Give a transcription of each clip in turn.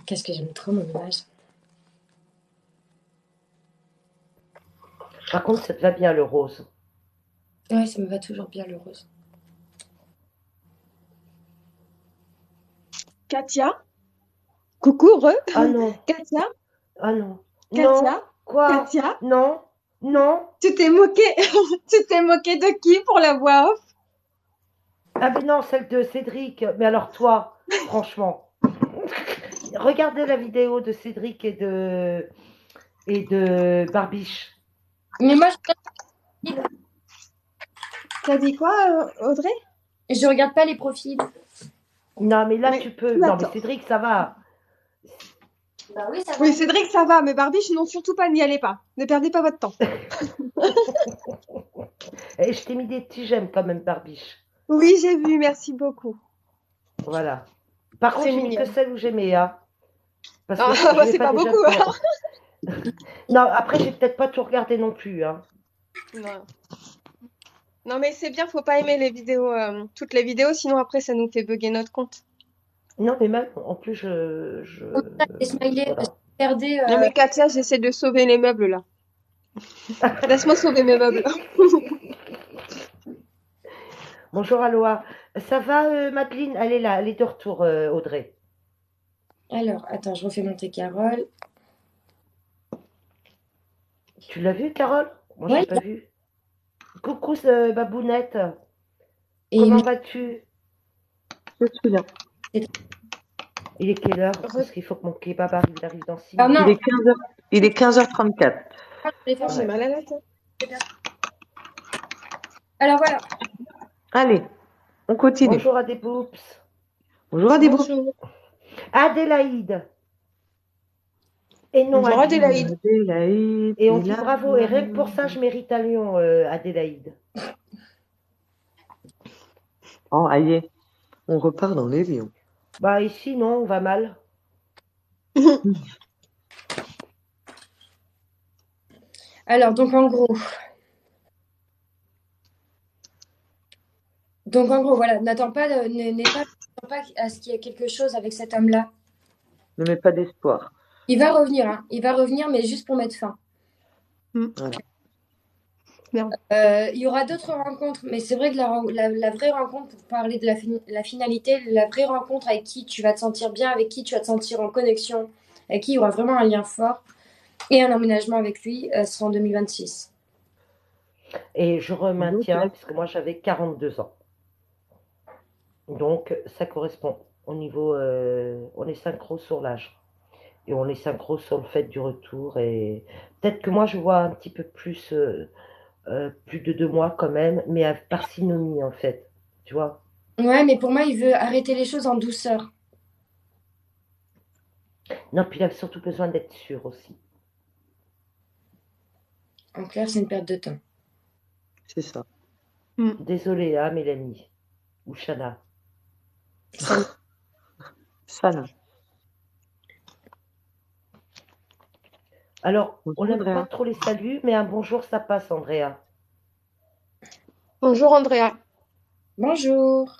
qu'est-ce que j'aime trop mon image. Par contre, ça te va bien le rose. Ouais, ça me va toujours bien le rose. Katia? Coucou, Ah non, Katia? ah non. Katia? Non, quoi? Katia? Non, non. Tu t'es moqué, tu t'es moqué de qui pour la voix off? Ah mais non, celle de Cédric. Mais alors toi, franchement, regardez la vidéo de Cédric et de Barbiche. Mais moi, T'as dit quoi, Audrey? je regarde pas les profils. Non, mais là Mais tu peux. tu Non, mais attends. Cédric, ça va. Bah oui, ça va. Oui, Cédric, ça va, mais Barbiche, non, surtout pas, n'y allez pas. Ne perdez pas votre temps. Et je t'ai mis des petits j'aime quand même, Barbiche. Oui, j'ai vu, merci beaucoup. Voilà. Par contre, C'est j'ai mis que mignon. celle où j'aimais, hein. Parce que Ah, je bah, vais c'est pas pas déjà beaucoup, te... hein. Non, après, j'ai peut-être pas tout regardé non plus, hein. Non. Non, mais c'est bien, faut pas aimer les vidéos, toutes les vidéos, sinon après, ça nous fait bugger notre compte. Non, mais même, en plus, je... Les smileys, parce Voilà. que regardez, Non, mais Katia, j'essaie de sauver les meubles, là. Laisse-moi sauver mes meubles. Bonjour Aloha. Ça va, Madeleine? Elle est là, elle est de retour, Audrey. alors, attends, je refais monter Carole. Tu l'as vu, Carole? Moi, je Ouais, l'ai pas vu. Coucou, Babounette. et Comment vas-tu? Je suis là. Il est quelle heure? Parce qu'il faut que mon kebab arrive dans 6 Ah minutes. non, Il est 15h34. je vais faire J'ai Ouais. mal à la tête. Alors voilà. Allez, on continue. Bonjour à des boops. Bonjour Adébou. Bonjour. Adélaïde. Et non, Bonjour, Adeline. Adélaïde. Adélaïde. Et on dit bravo. Et rien que pour ça, je mérite un lion, Adélaïde. Oh, aïe, on repart dans les lions. Bah ici, non, on va mal. Alors, donc en gros, voilà, n'attends pas, n'attends pas à ce qu'il y ait quelque chose avec cet homme-là. Ne mets pas d'espoir. Il va revenir, hein. Il va revenir, mais juste pour mettre fin. Voilà. Merde. Il y aura d'autres rencontres, mais c'est vrai que la vraie rencontre, pour parler de la finalité, la vraie rencontre avec qui tu vas te sentir bien, avec qui tu vas te sentir en connexion, avec qui il y aura vraiment un lien fort et un emménagement avec lui, sera en 2026. Et je remaintiens, Ok. puisque moi, j'avais 42 ans. Donc, ça correspond au niveau... on est synchro sur l'âge. Et on est synchro sur le fait du retour. Et peut-être que moi, je vois un petit peu plus, plus de 2 mois quand même, mais à parcimonie, en fait. Tu vois? Ouais, mais pour moi, il veut arrêter les choses en douceur. Non, puis il a surtout besoin d'être sûr aussi. En clair, c'est une perte de temps. C'est ça. Désolée, hein, Mélanie. Ou Chana. Ça là. Alors, Bonjour, on n'aime Andrea. pas trop les saluts, mais un bonjour, ça passe, Andrea. Bonjour, Andrea. Bonjour.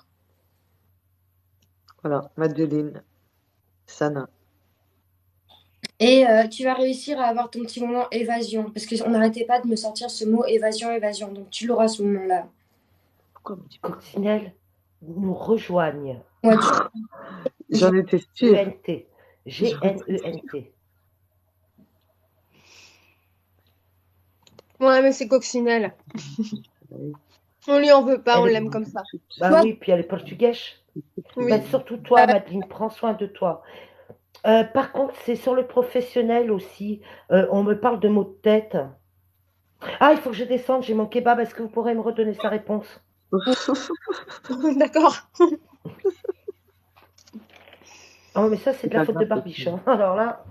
Voilà, Madeleine. Sana. Et tu vas réussir à avoir ton petit moment évasion, parce qu'on n'arrêtait pas de me sortir ce mot évasion, évasion. Donc tu l'auras ce moment-là. Pourquoi on me dit Coccinelle nous rejoignent. Ouais, J'en étais sûre. E-N-T. G-N-E-N-T. Ouais, mais c'est coccinelle. On lui en veut pas, Elle on est- l'aime comme ça. Bah Toi- oui, puis elle est portugaise. Oui. Bah, surtout toi, Madeleine, prends soin de toi. Par contre, c'est sur le professionnel aussi. On me parle de mots de tête. Ah, il faut que je descende, j'ai mon kebab. Est-ce que vous pourrez me redonner sa réponse? D'accord. Oh, mais ça, c'est de la pas faute de grave, Barbiche, hein. Alors là,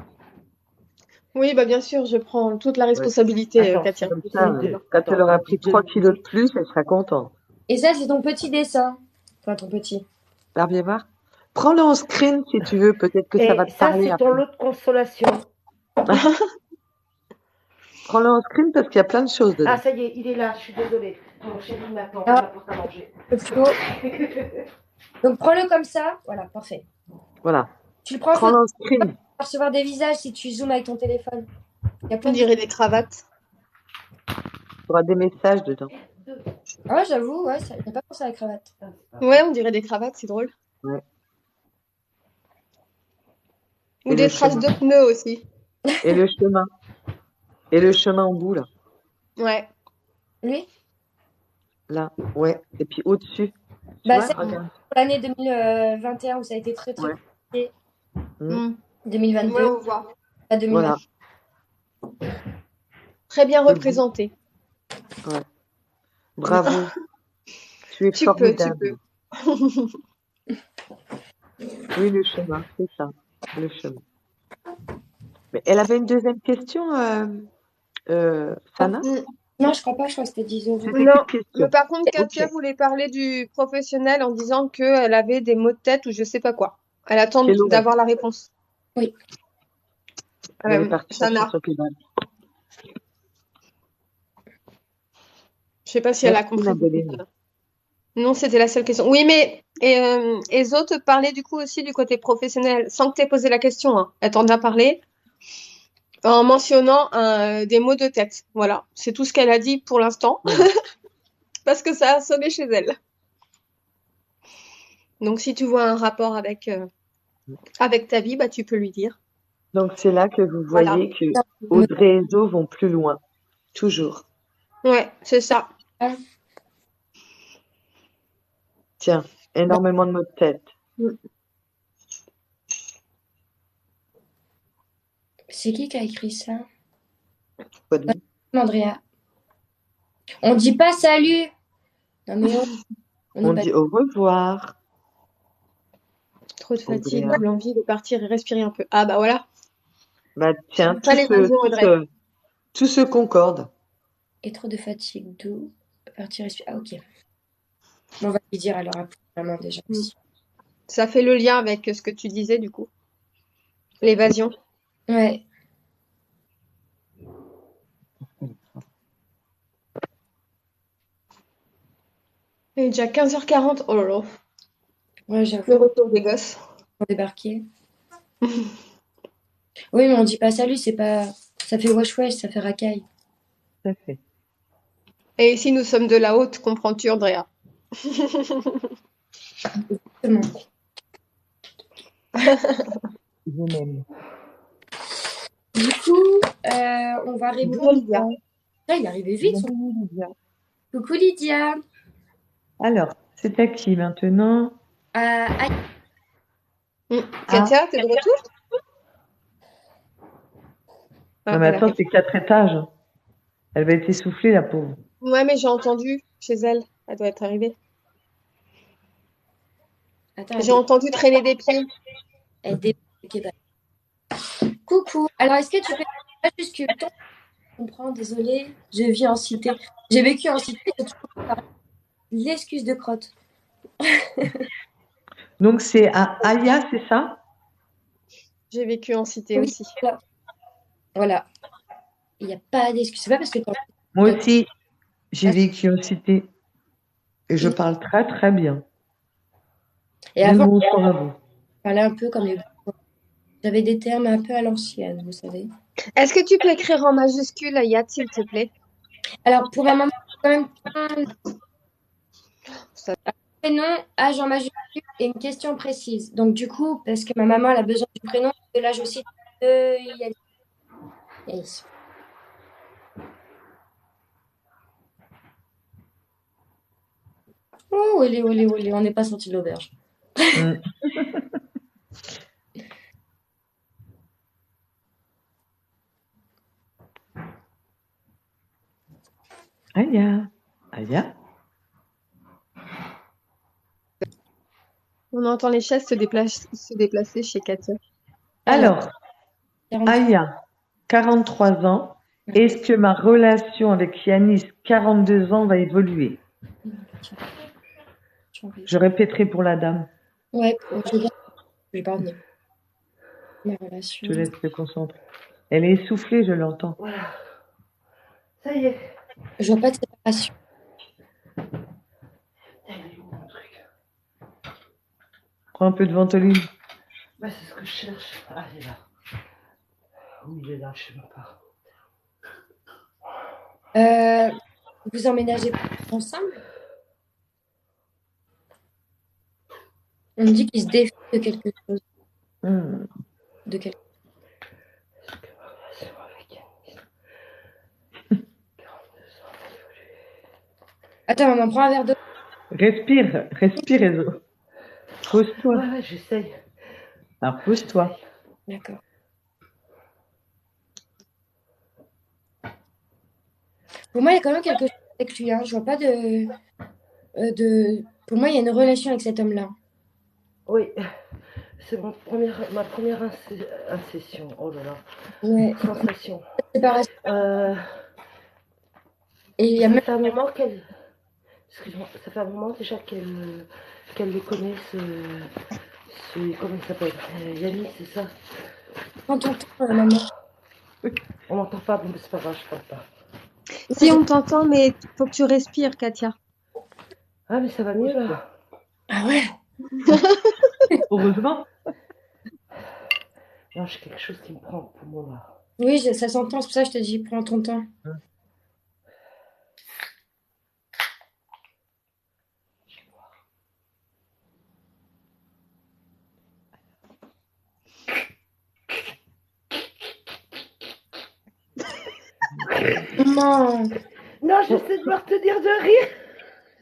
Oui, bah bien sûr, je prends toute la responsabilité, Attends, Katia. Comme c'est ça, deux. quand Attends, elle aura pris deux. 3 kilos de plus, elle sera contente. Et ça, c'est ton petit dessin. Enfin, ton petit. Barbier-Var, prends-le en screen si tu veux, peut-être que ça va Et te ça, parler c'est ton après. lot de consolation. Prends-le en screen parce qu'il y a plein de choses Ah, dedans. ça y est, il est là, je suis désolée. Mon chéri m'attend, Ah. il m'apporte à manger. Le plus haut. Donc prends-le comme ça. Voilà, parfait. Voilà. Tu le prends en Prends-le en screen. percevoir des visages si tu zoomes avec ton téléphone. Il y a On plein de... dirait des cravates. Il y aura des messages dedans. Ah ouais, j'avoue, ouais, ça... j'ai pas pensé à la cravate. Ouais, on dirait des cravates, c'est drôle. Ouais. Ou Et des le traces chemin. de pneus aussi. Et le chemin. Et le chemin en bout, là. Ouais. Oui. Là. Ouais. Et puis au-dessus. Tu Bah, vois, c'est regarde. pour l'année 2021 où ça a été très très Ouais. compliqué. Mm. 2022, Ouais, on voit. pas 2020. Voilà. Très bien Le bout. représenté. Ouais. Bravo. Tu es Tu peux. formidable. Oui, le chemin, c'est ça. Le chemin. Mais elle avait une deuxième question, Sana? Non, je crois pas, je crois que c'était 10 euros. C'était Non, qu'une mais question. par contre, Katia Ok. voulait parler du professionnel en disant qu'elle avait des maux de tête ou je sais pas quoi. Elle attend Quelle aurait? d'avoir la réponse. Oui. Elle est partie chercher Sana, son pédale. je sais pas si elle a Merci, compris. Madeline. Non, c'était la seule question. Oui, mais et Zo te parlait du coup aussi du côté professionnel, sans que tu aies posé la question, hein. Elle t'en a parlé en mentionnant des maux de tête. Voilà, c'est tout ce qu'elle a dit pour l'instant, Mm. parce que ça a sonné chez elle. Donc, si tu vois un rapport avec ta vie, bah, tu peux lui dire. Donc, c'est là que vous Voilà. voyez que Audrey et Zo vont plus loin. Toujours. Ouais, c'est ça. Tiens, énormément de mots de tête. C'est qui a écrit ça? Pas de- Andrea. On dit pas salut. Non mais on On est pas... dit au revoir, Trop de fatigue, Audrey. l'envie de partir et respirer un peu. Ah bah voilà. Bah, tiens, Pas l'évasion, Audrey. tout se concorde. Et trop de fatigue, d'où partir respirer. Ah ok. Bon, on va lui dire alors après maman déjà aussi. Ça fait le lien avec ce que tu disais du coup. L'évasion. Ouais. Il est déjà 15h40. Oh là là. Ouais, Le j'avoue. retour des gosses. Pour débarquer. Oui, mais on dit pas salut, c'est pas... Ça fait wesh wesh, ça fait racaille. Tout à fait. Et ici, nous sommes de la haute, comprends-tu, Andrea? Exactement. Je m'aime. Du coup, on va répondre. Olivia. Ah, il est arrivé vite. Coucou Lydia. Alors, c'est à qui maintenant? Ah, Katia, t'es de retour? Non, mais attends, c'est 4 étages. Elle va être essoufflée, la pauvre. Ouais, mais j'ai entendu chez elle. Elle doit être arrivée. attends, J'ai entendu traîner des pieds. Ok, bah. Coucou. Alors, est-ce que tu peux pas juste que ton... Je comprends, désolée. Je vis en cité. J'ai vécu en cité. J'ai toujours parlé. L'excuse de crotte. Donc, c'est à Aya, c'est ça? J'ai vécu en cité Oui, aussi. voilà. Il n'y a pas d'excuse. C'est pas parce que t'es Moi aussi, j'ai vécu en cité. Et je Oui. parle très, très bien. Et Même avant, bonsoir à vous. je parlais un peu comme les... J'avais des termes un peu à l'ancienne, vous savez. Est-ce que tu peux écrire en majuscule, Yad, s'il te plaît? Alors, pour ma maman, quand même, Ça- prénom, âge en majuscule et une question précise. Donc, du coup, parce que ma maman elle a besoin du prénom, de l'âge aussi de Yanis. Oh, olé, olé, olé, on n'est pas sorti de l'auberge. Mm. Aya. Aya. On entend les chaises se déplacer chez Katia. Alors, 40. Aya, 43 ans. Est-ce que ma relation avec Yanis, 42 ans, va évoluer? Je répéterai pour la dame. Ouais, je vais pas revenir. Ma Je relation. te laisse te concentrer. Elle est essoufflée, je l'entends. Voilà. Ça y est. Je vois pas de séparation. Il est où mon truc? Prends un peu de ventoline. Bah, c'est ce que je cherche. Ah, il est là. Où il est là, je sais même pas. Vous emménagez ensemble? On me dit qu'il se défie de quelque chose. De quelque... Est-ce que ma relation avec Yanis, 42 ans, va évoluer? Attends, maman, prends un verre d'eau. Respire, Ezo. Pose-toi. Ouais, j'essaye. Alors, pose-toi. D'accord. Pour moi, il y a quand même quelque chose avec lui. Hein. Je vois pas de... Pour moi, il y a une relation avec cet homme-là. Oui, c'est ma première incession. Oh là là. Ouais. Sensation. Séparation. Et il y a Ça même... fait un moment qu'elle. Excuse-moi, ça fait un moment déjà qu'elle le connaît, comment il s'appelle? Yannick, c'est ça? Prends ton temps, maman. On m'entend pas, bon, c'est pas grave, je parle pas. Si on t'entend, mais faut que tu respires, Katia. Ah, mais ça va mieux là. Ah ouais? Heureusement. Non, j'ai quelque chose qui me prend au poumon là. Oui, ça s'entend, c'est pour ça que je te dis, prends ton temps. Non. Non, j'essaie de me retenir de rire.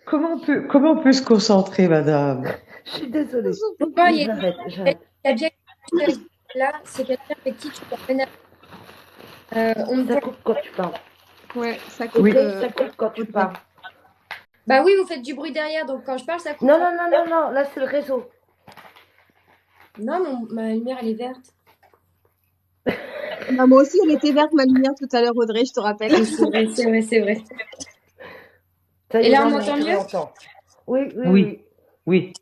Comment on peut se concentrer, madame? Je suis désolée. Pourquoi Oui, j'arrête. il y a bien quelque chose là, c'est quelqu'un avec qui tu peux emménager. On me Ça voit. coupe quand tu parles. Ouais, ça coupe. Oui. Ça coupe quand tu parles. Bah oui, vous faites du bruit derrière, donc quand je parle, ça coupe. Non, là c'est le réseau. Non, ma lumière, elle est verte. Bah, moi aussi, elle était verte, ma lumière, tout à l'heure, Audrey, je te rappelle. C'est vrai. Ça y Et est, là, on je m'entend mieux? m'entends. Oui.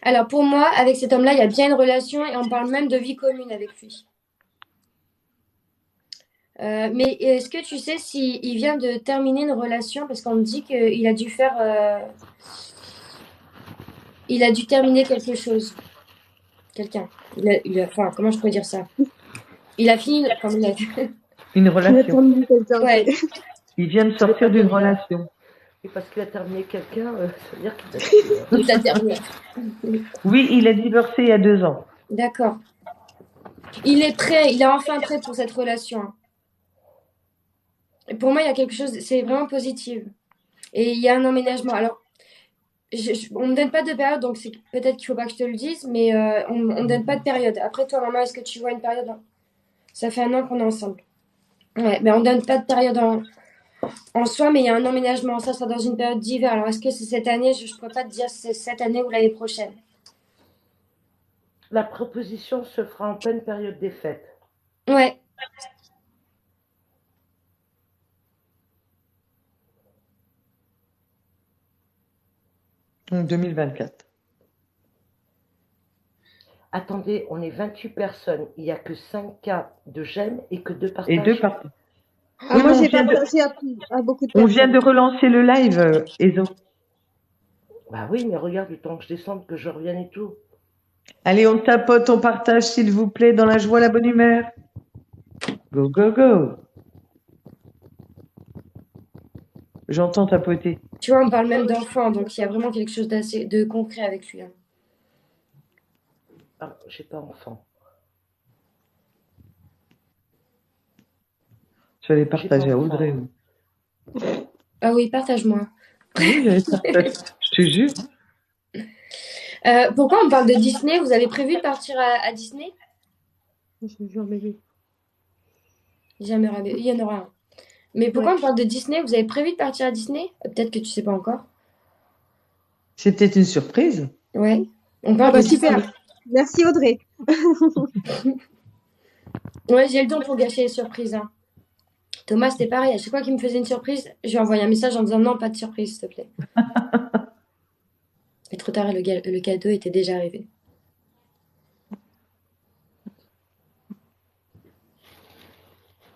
Alors, pour moi, avec cet homme-là, il y a bien une relation et on parle même de vie commune avec lui. Mais est-ce que tu sais s'il vient de terminer une relation? Parce qu'on me dit qu'il a dû faire... il a dû terminer quelque chose. Quelqu'un. Enfin, comment je pourrais dire ça? Il a fini... Enfin, il a... Une Il a relation. terminé quelqu'un. Ouais. Il vient de sortir d'une relation. Et parce qu'il a terminé quelqu'un, ça veut dire qu'il Il a terminé. Oui, il est divorcé il y a 2 ans. D'accord. Il est prêt, il est enfin prêt pour cette relation. Et pour moi, il y a quelque chose, c'est vraiment positif. Et il y a un emménagement. Alors, on me donne pas de période, donc c'est peut-être qu'il faut pas que je te le dise, mais on me donne pas de période. Après, toi, maman, est-ce que tu vois une période? Ça fait 1 an qu'on est ensemble. Ouais, mais on me donne pas de période en soi, mais il y a un emménagement. Ça sera dans une période d'hiver. Alors, est-ce que c'est cette année? Je ne pourrais pas te dire si c'est cette année ou l'année prochaine. La proposition se fera en pleine période des fêtes. Ouais. En 2024. Attendez, on est 28 personnes. Il n'y a que 5 cas de j'aime et que 2 partages. Et 2 partages. Ah, Oui, moi, mais j'ai partagé à beaucoup de on personnes. vient de relancer le live, Ezo. Bah oui, mais regarde le temps que je descende, que je revienne et tout. Allez, on tapote, on partage, s'il vous plaît, dans la joie, la bonne humeur. Go, go, go. J'entends tapoter. Tu vois, on parle même d'enfant, donc il y a vraiment quelque chose de concret avec lui. Hein. Ah, j'ai pas enfant. Je vais partager à Audrey. Ah oui, partage-moi. Oui, j'allais partager. Je te jure. Pourquoi on parle de Disney? Vous avez prévu de partir à Disney? Jamais vu. Jamais rêvé. Il y en aura un. Mais pourquoi on parle de Disney? Vous avez prévu de partir à Disney? Peut-être que tu sais pas encore. C'est peut-être une surprise. Ouais. On parle de super. Disney. Merci Audrey. Ouais, j'ai le don pour gâcher les surprises. Hein. Thomas, c'était pareil. À chaque fois qu'il me faisait une surprise, je lui envoyais un message en disant non, pas de surprise, s'il te plaît. Et trop tard, le cadeau était déjà arrivé.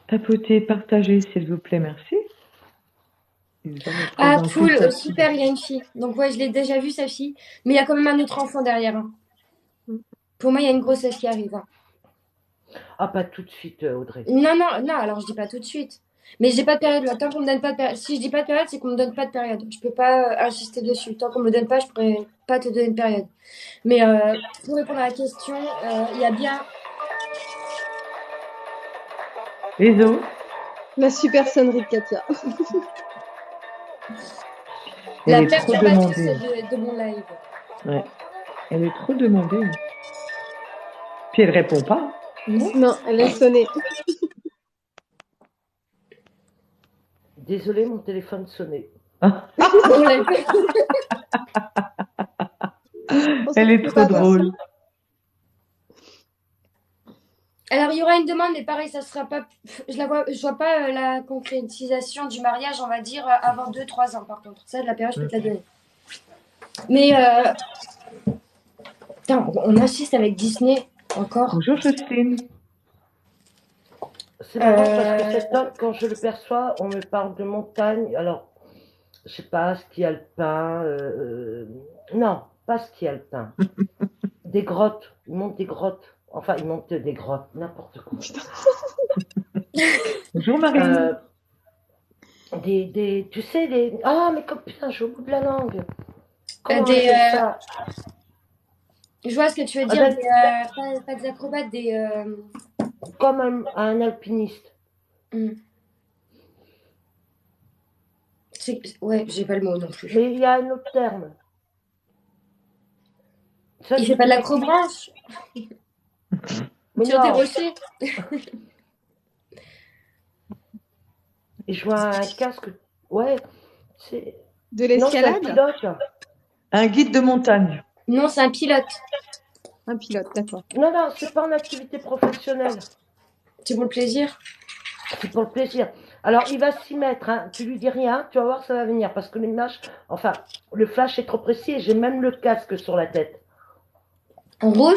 Tapotez, partagez, s'il vous plaît, merci. Ah, cool, super, il y a une fille. Donc, ouais, je l'ai déjà vue, sa fille. Mais il y a quand même un autre enfant derrière. Hein. Pour moi, il y a une grossesse qui arrive. Hein. Ah, pas tout de suite, Audrey. Non, non, non, alors je dis pas tout de suite. Mais j'ai pas de période là. Tant qu'on me donne pas de période. Si je dis pas de période, c'est qu'on me donne pas de période. Je peux pas insister dessus. Tant qu'on me donne pas, je pourrais pas te donner de période. Mais pour répondre à la question, il y a bien Les autres, La super sonnerie de Katia. la elle est trop perturbatrice demandée. de mon live. Ouais. Elle est trop demandée. Puis elle répond pas. Non. Non, elle laisse sonner. Désolée, mon téléphone sonnait. Ah, On l'a fait. elle est C'est trop pas grave. drôle. Alors il y aura une demande, mais pareil, ça sera pas. Je vois pas la concrétisation du mariage, on va dire, avant 2-3 ans. Par contre, ça, de la période, je peux te la donner. Mais putain, on insiste avec Disney encore. Bonjour Justine. C'est marrant parce que cet homme, quand je le perçois, on me parle de montagne. Alors, je sais pas, ski alpin. Non, pas ski alpin. Des grottes. Il monte des grottes. Enfin, il monte des grottes, n'importe quoi. Bonjour Marie. Tu sais, les. Ah, mais comme putain, j'ai au bout de la langue. Comment on Des, appelle ça? je vois ce que tu veux Ah dire, ben, pas des acrobates, comme un alpiniste. Ouais, j'ai pas le mot non plus. Mais il y a un autre terme. Ça, Il c'est fait pas de une l'acrobranche Mais sur des non. rochers. Et je vois un casque. Ouais, c'est. De Non, c'est un l'escalade? pilote. Un guide de montagne. Non, c'est un pilote. Un pilote, d'accord. Non, non, c'est pas en activité professionnelle. C'est pour le plaisir. C'est pour le plaisir. Alors, il va s'y mettre. Hein. Tu lui dis rien, tu vas voir, ça va venir. Parce que l'image, enfin, le flash est trop précis et j'ai même le casque sur la tête. En rouge?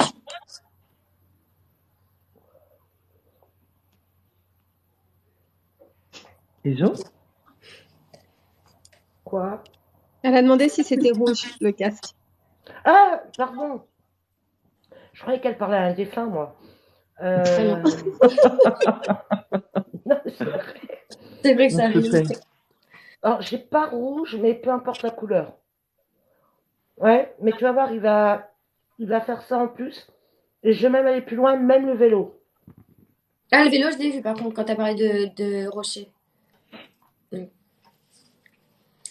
Les autres? Quoi? Elle a demandé si c'était rouge, le casque. Ah, pardon. Je croyais qu'elle parlait à un défunt, moi. non. Non, c'est vrai. C'est vrai que ça On se arrive. fait. Alors, j'ai pas rouge, mais peu importe la couleur. Ouais, mais tu vas voir, il va faire ça en plus. Et je vais même aller plus loin, même le vélo. Ah, le vélo, je l'ai vu par contre quand t'as parlé de rocher.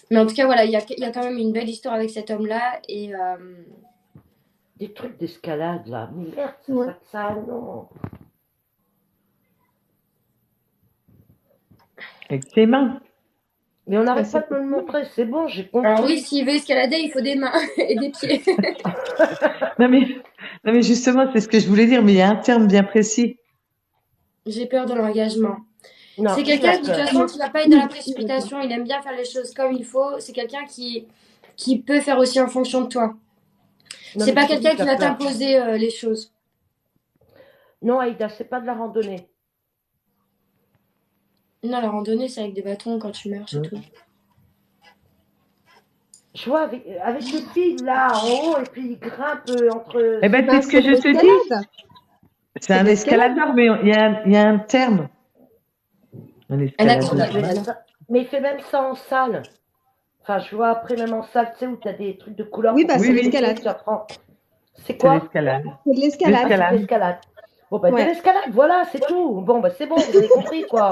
Mais en tout cas, voilà, il y a quand même une belle histoire avec cet homme-là. Et Des trucs d'escalade, là. Mais merde, Ouais. ça, non. Avec ses mains. Mais on n'arrête c'est pas de me le montrer, c'est bon, j'ai compris. alors oui, s'il veut escalader, il faut des mains et des pieds. Non mais justement, c'est ce que je voulais dire, mais il y a un terme bien précis. J'ai peur de l'engagement. Non, C'est il a quelqu'un de toute peur. façon qui va pas être dans la précipitation. Il aime bien faire les choses comme il faut. C'est quelqu'un qui peut faire aussi en fonction de toi. Non, C'est mais pas tu dis quelqu'un qu'il qui a va peur. t'imposer les choses. Non, Aïda, c'est pas de la randonnée. Non, la randonnée, c'est avec des bâtons quand tu marches et tout. Je vois avec les filles là en haut et puis ils grimpent entre. Eh ben, Ben, c'est ce que c'est je de te dis. l'escalade. C'est un de l'escalade. escaladeur, mais il y a un terme. Un escaladeur. acrobate. Mais, Voilà. mais il fait même ça en salle. Enfin, je vois après même en salle, tu sais, où tu as des trucs de couleur. Oui, pour bah, que c'est Oui, oui. l'escalade. tu apprends. C'est C'est quoi? l'escalade. C'est de l'escalade. C'est de L'escalade. l'escalade. Bon, bah, de Ouais. l'escalade, voilà, c'est tout. Bon, bah, c'est bon, vous avez compris, quoi.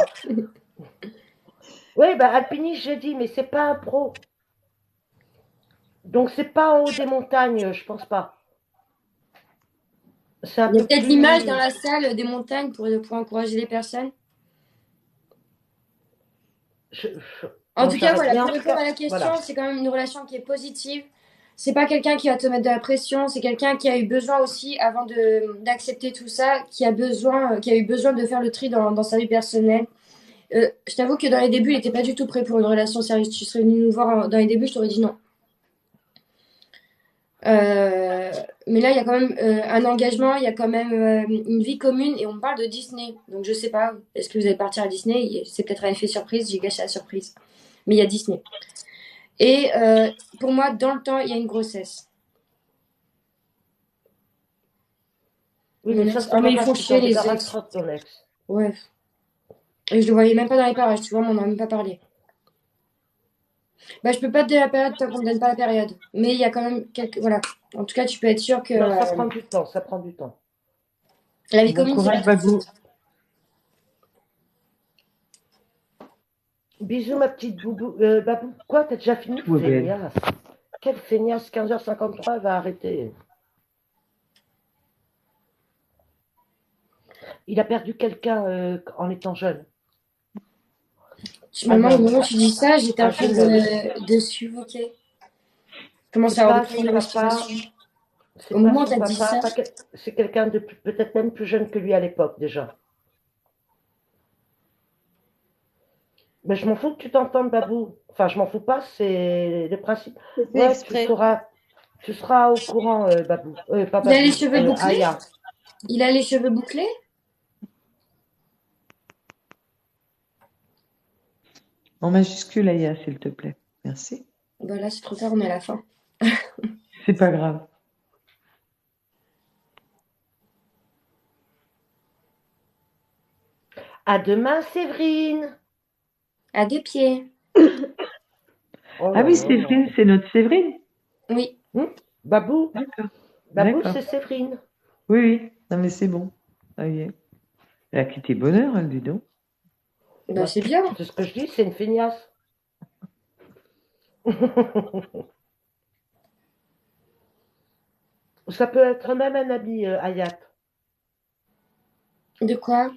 Oui, bah, alpiniste, j'ai dit, mais c'est pas un pro. Donc, c'est pas en haut des montagnes, je pense pas. C'est un Il y a peu peut-être plus. l'image dans la salle des montagnes pour encourager les personnes. En Bon, tout cas, j'arrête. voilà, Mais en pour tout répondre cas, à la question, voilà. c'est quand même une relation qui est positive. C'est pas quelqu'un qui va te mettre de la pression, c'est quelqu'un qui a eu besoin aussi, avant d'accepter tout ça, qui a eu besoin de faire le tri dans sa vie personnelle. Je t'avoue que dans les débuts, il n'était pas du tout prêt pour une relation sérieuse. Tu serais venu nous voir dans les débuts, je t'aurais dit non. Mais là, il y a quand même un engagement, il y a quand même une vie commune et on parle de Disney. Donc je sais pas, est-ce que vous allez partir à Disney? C'est peut-être un effet surprise, j'ai gâché la surprise. Mais il y a Disney. Et pour moi, dans le temps, il y a une grossesse. Oui, Mon mais ça, ex. c'est Ah, pas mais ils grave, font tu chier t'en les ex. débarrasseras de ton ex. Ouais. Et je le voyais même pas dans les parages, tu vois, mais on n'a même pas parlé. Bah, je peux pas te donner la période tant qu'on me donne pas la période. Mais il y a quand même quelques. Voilà. En tout cas, tu peux être sûr que Non, ça prend du temps, ça prend du temps. la vie Bon commune, c'est pas courage, tout de Babou. suite. Bisous, ma petite boubou. Babou, quoi, t'as déjà fini? Tout va bien. Feignasse. Quelle feignasse, 15h53, elle va arrêter. Il a perdu quelqu'un en étant jeune. Maman, au Un moment où homme. tu dis ça, j'étais Un en train jeune homme. de suffoquer. Je commence C'est à avoir pas des problèmes son de papa, respiration. c'est Au pas moment où son tu as dit papa, ça, c'est quelqu'un de peut-être même plus jeune que lui à l'époque déjà. Mais je m'en fous que tu t'entendes, Babou. Enfin, je m'en fous pas, c'est le principe. C'est fait Ouais, exprès. tu seras au courant, Babou. Pas il a les Babou, cheveux bouclés? Aya. Il a les cheveux bouclés? En majuscule, Aya, s'il te plaît. Merci. Bah là, c'est trop tard, on est à la fin. C'est pas grave. À demain, Séverine. À deux pieds. Oh Ah là oui, là. Séverine, c'est notre Séverine. Oui. Babou, D'accord. Babou, D'accord. c'est Séverine. Oui, oui. Non, mais c'est bon. Ça y est. Elle a quitté bonheur, elle, dis donc. Bah, Ouais. c'est bien. C'est ce que je dis, c'est une feignasse. Ça peut être même un ami, Hayat. De quoi?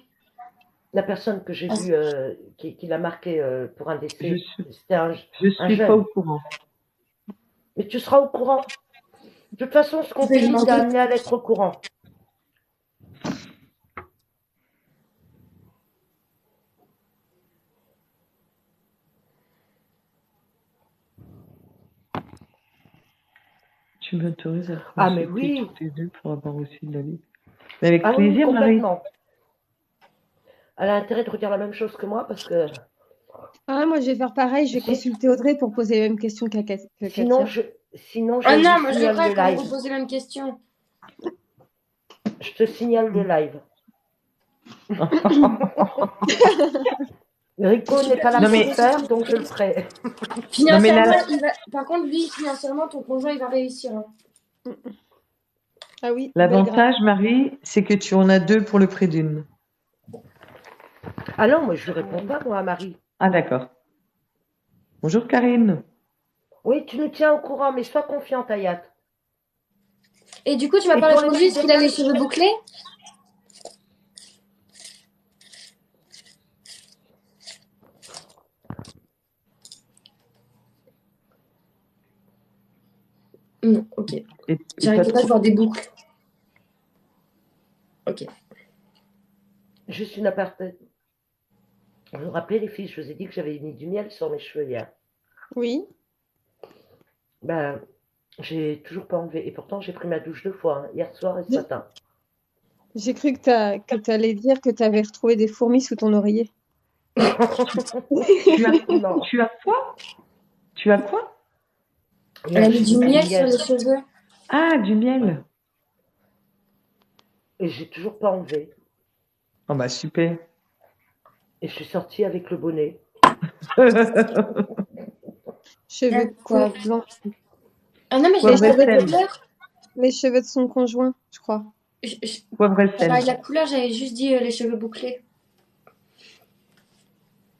La personne que j'ai Ah, vue, qui l'a marqué pour un Je décès, suis, c'était je un suis pas au jeune. courant. Mais tu seras au courant. De toute façon, ce qu'on je te vais lui dit t'a demander. amené à l'être au courant. Tu m'autorises à Ah, mais consulter oui. toutes les deux pour avoir aussi de l'avis. Mais avec Ah oui, plaisir, Marie. complètement. Elle a intérêt de redire la même chose que moi parce que Ah, moi, je vais faire pareil. Je vais si- consulter Audrey pour poser les mêmes questions que sinon, Katia. je Ah lui non, moi je signale le rêve quand vous live. me posez la même question. Je te signale le live. Rico n'est pas là Il Non, pour s'est le mais, posé faire, tout. donc je le ferai. non, mais Financièrement, là, il va. Par contre, lui, financièrement, ton conjoint, il va réussir. Hein. Ah oui, belle grâce. l'avantage, Marie, c'est que tu en as deux pour le prix d'une. Ah non, moi je lui réponds pas, moi, à Marie. Ah, d'accord. Bonjour, Karine. Oui, tu nous tiens au courant, mais sois confiante, Ayat. Et du coup, tu m'as Et pas pour les répondu, petits est-ce qu'il a les détails, cheveux bouclés? Non, ok. Et J'arrêtais pas pas de trop. voir des boucles. Ok. juste une aparté. Vous vous rappelez, les filles, je vous ai dit que j'avais mis du miel sur mes cheveux hier. Oui. Ben, j'ai toujours pas enlevé. Et pourtant, j'ai pris ma douche 2 fois, hein, hier soir et ce matin. J'ai cru que t'allais dire que tu avais retrouvé des fourmis sous ton oreiller. Tu as, Non. tu as quoi? Tu as quoi? Elle a mis J'ai du mis miel sur les cheveux. Ah, du Ouais. miel. Et j'ai toujours pas enlevé. Oh, bah, super. Et je suis sortie avec le bonnet. Cheveux Quoi? courts, blancs. Ah non, mais j'ai Poivre pas et de sel. couleur. Les cheveux de son conjoint, je crois. Poivre et J'ai parlé de sel. la couleur, j'avais juste dit les cheveux bouclés.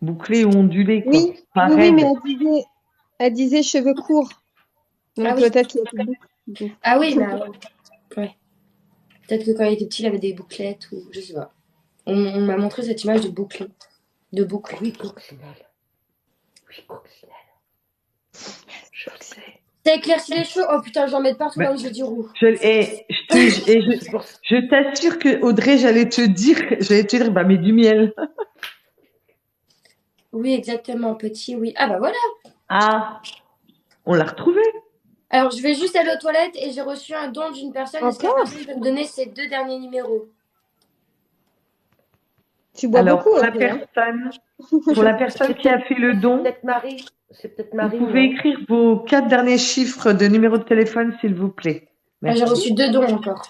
Bouclé ou ondulé, quoi. Oui, Pas oui, mais raide. elle disait cheveux courts. Donc Ah oui. peut-être qu'il y a plus de boucles, du coup. Ah oui, mais ouais. Peut-être que quand il était petit, il avait des bouclettes ou je sais pas. On m'a montré cette image de bouclé. De boucle. Oui, coccinelle. Oui, coccinelle. Je le sais. T'as éclairci les cheveux? Oh putain, je vais en mettre partout Bah, là où j'ai du roux. Je pour ça. je t'assure que Audrey, j'allais te dire, bah, mais du miel. Oui, exactement, petit, oui. Ah bah voilà. Ah, on l'a retrouvé. Alors, je vais juste aller aux toilettes et j'ai reçu un don d'une personne. Est-ce que la Encore? personne peut me donner ses 2 derniers numéros? Tu bois Alors, beaucoup, Audrey, hein. pour la personne qui a fait le don, Peut-être Marie. C'est peut-être vous Marie, pouvez non? écrire vos 4 derniers chiffres de numéro de téléphone, s'il vous plaît. Ah, j'ai Merci. reçu 2 dons encore.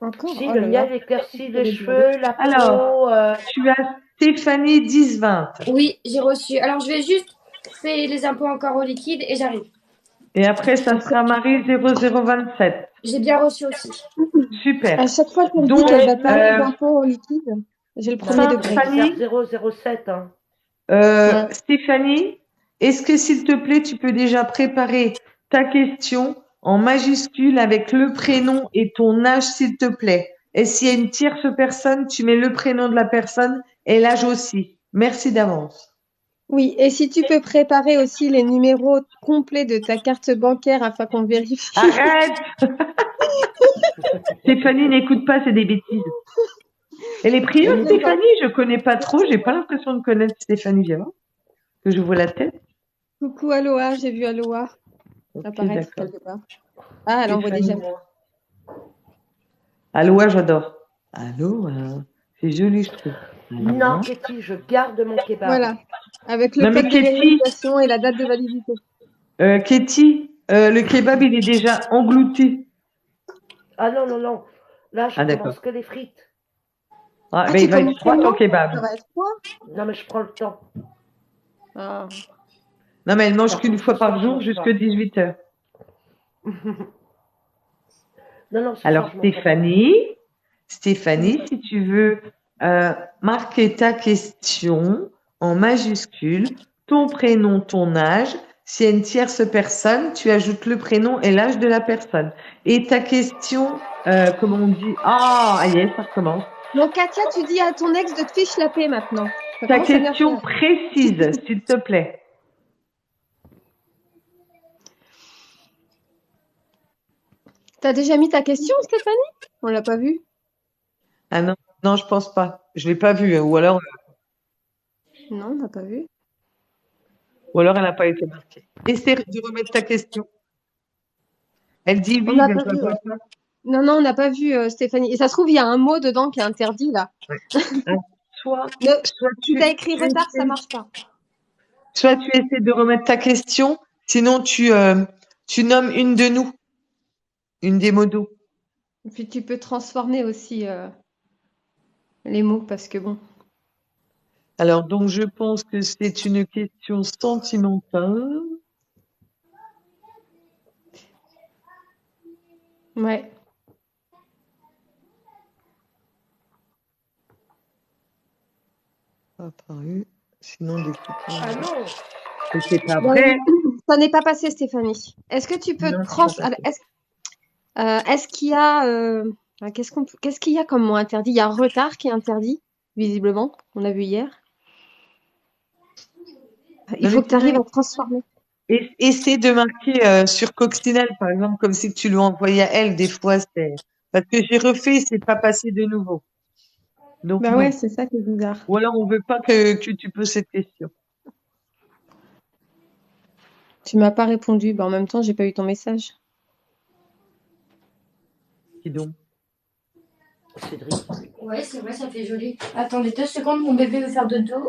Encore? Si, Oh le là miel là. éclaircit les cheveux, la Alors, peau. tu as Stéphanie 10-20. Oui, j'ai reçu. Alors, je vais juste faire les impôts encore au liquide et j'arrive. Et après, ça sera Marie 0027. J'ai bien reçu aussi. Super. À chaque fois qu'elle dit Donc, qu'elle va faire les impôts au liquide, j'ai le Non, premier mais degré. il faut faire Fanny, 007. Hein. Ouais. Stéphanie, est-ce que s'il te plaît, tu peux déjà préparer ta question en majuscule avec le prénom et ton âge, s'il te plaît? Et s'il y a une tierce personne, tu mets le prénom de la personne et l'âge aussi. Merci d'avance. Oui, et si tu peux préparer aussi les numéros complets de ta carte bancaire afin qu'on vérifie. Arrête! Stéphanie, n'écoute pas, c'est des bêtises. Elle est prise, Oui, D'accord. Stéphanie? Je connais pas trop, j'ai pas l'impression de connaître Stéphanie Viavin, que je vois la tête. Coucou Aloha, j'ai vu Aloha Ok, apparaître d'accord. quelque part. Ah, elle envoie des Stéphanie. j'aime. Aloha, j'adore. Aloha. C'est joli, je trouve. non, Aloha. Katie, je garde mon kebab. Voilà, avec le Non, mais code de Katie, vérification et la date de validité. Katie, le kebab, il est déjà englouti. Ah non, non, non. Là, je Ah, d'accord. commence que les frites. Ah, Ah, ben, tu il va être commences froid, ton seulement? Ça kebab. va être quoi? Non, mais je prends le temps. Ah. Non, mais elle mange Par qu'une contre, ce fois par soir, je jour mange jusque pas. 18 heures. Non, non, ce Alors, soir, je mangerai pas. Stéphanie, si tu veux marquer ta question en majuscule, ton prénom, ton âge. S'il y a une tierce personne, tu ajoutes le prénom et l'âge de la personne. Et ta question, comment on dit? Ah, yes, ça recommence. Donc Katia, tu dis à ton ex de te fiche la paix maintenant. Ça Ta commence à bien question faire. précise, s'il te plaît. T'as déjà mis ta question, Stéphanie? On l'a pas vue. Ah non, non, je pense pas. Je l'ai pas vu, ou alors Non, on l'a pas vue. elle n'a pas été marquée. Essaie de remettre ta question. Elle dit On oui, n'a mais pas je vu, vois ouais. pas. Non, non, on n'a pas vu, Stéphanie. Et ça se trouve, il y a un mot dedans qui est interdit, là. Hein, Soit, Ne... soit Si t'as écrit retard, ça marche pas. soit tu essaies de remettre ta question, sinon tu nommes une de nous, une des modos. Et puis tu peux transformer aussi les mots, parce que bon. Alors, donc, je pense que c'est une question sentimentale. Ouais. Pas apparu. Sinon, des Ah non. Mais c'est pas Bon, vrai. ça n'est pas passé, Stéphanie. Est-ce que tu peux Non, c'est trans... pas Alors, passé. est-ce qu'il y a... qu'est-ce qu'il y a comme mot interdit? Il y a retard qui est interdit, visiblement. On a vu hier. Il Non, faut mais que tu tu arrives veux, à transformer. essaie de marquer sur Coccinelle, par exemple, comme si tu lui envoyais à elle. Des fois, c'est parce que j'ai refait, c'est pas passé de nouveau. Donc Bah non. ouais, c'est ça qui est bizarre. Ou alors on veut pas que tu poses cette question. Tu m'as pas répondu. Bah, en même temps, j'ai pas eu ton message. Dis donc. Cédric. Ouais, c'est vrai, ça fait joli. Attendez 2 secondes, mon bébé veut faire dodo.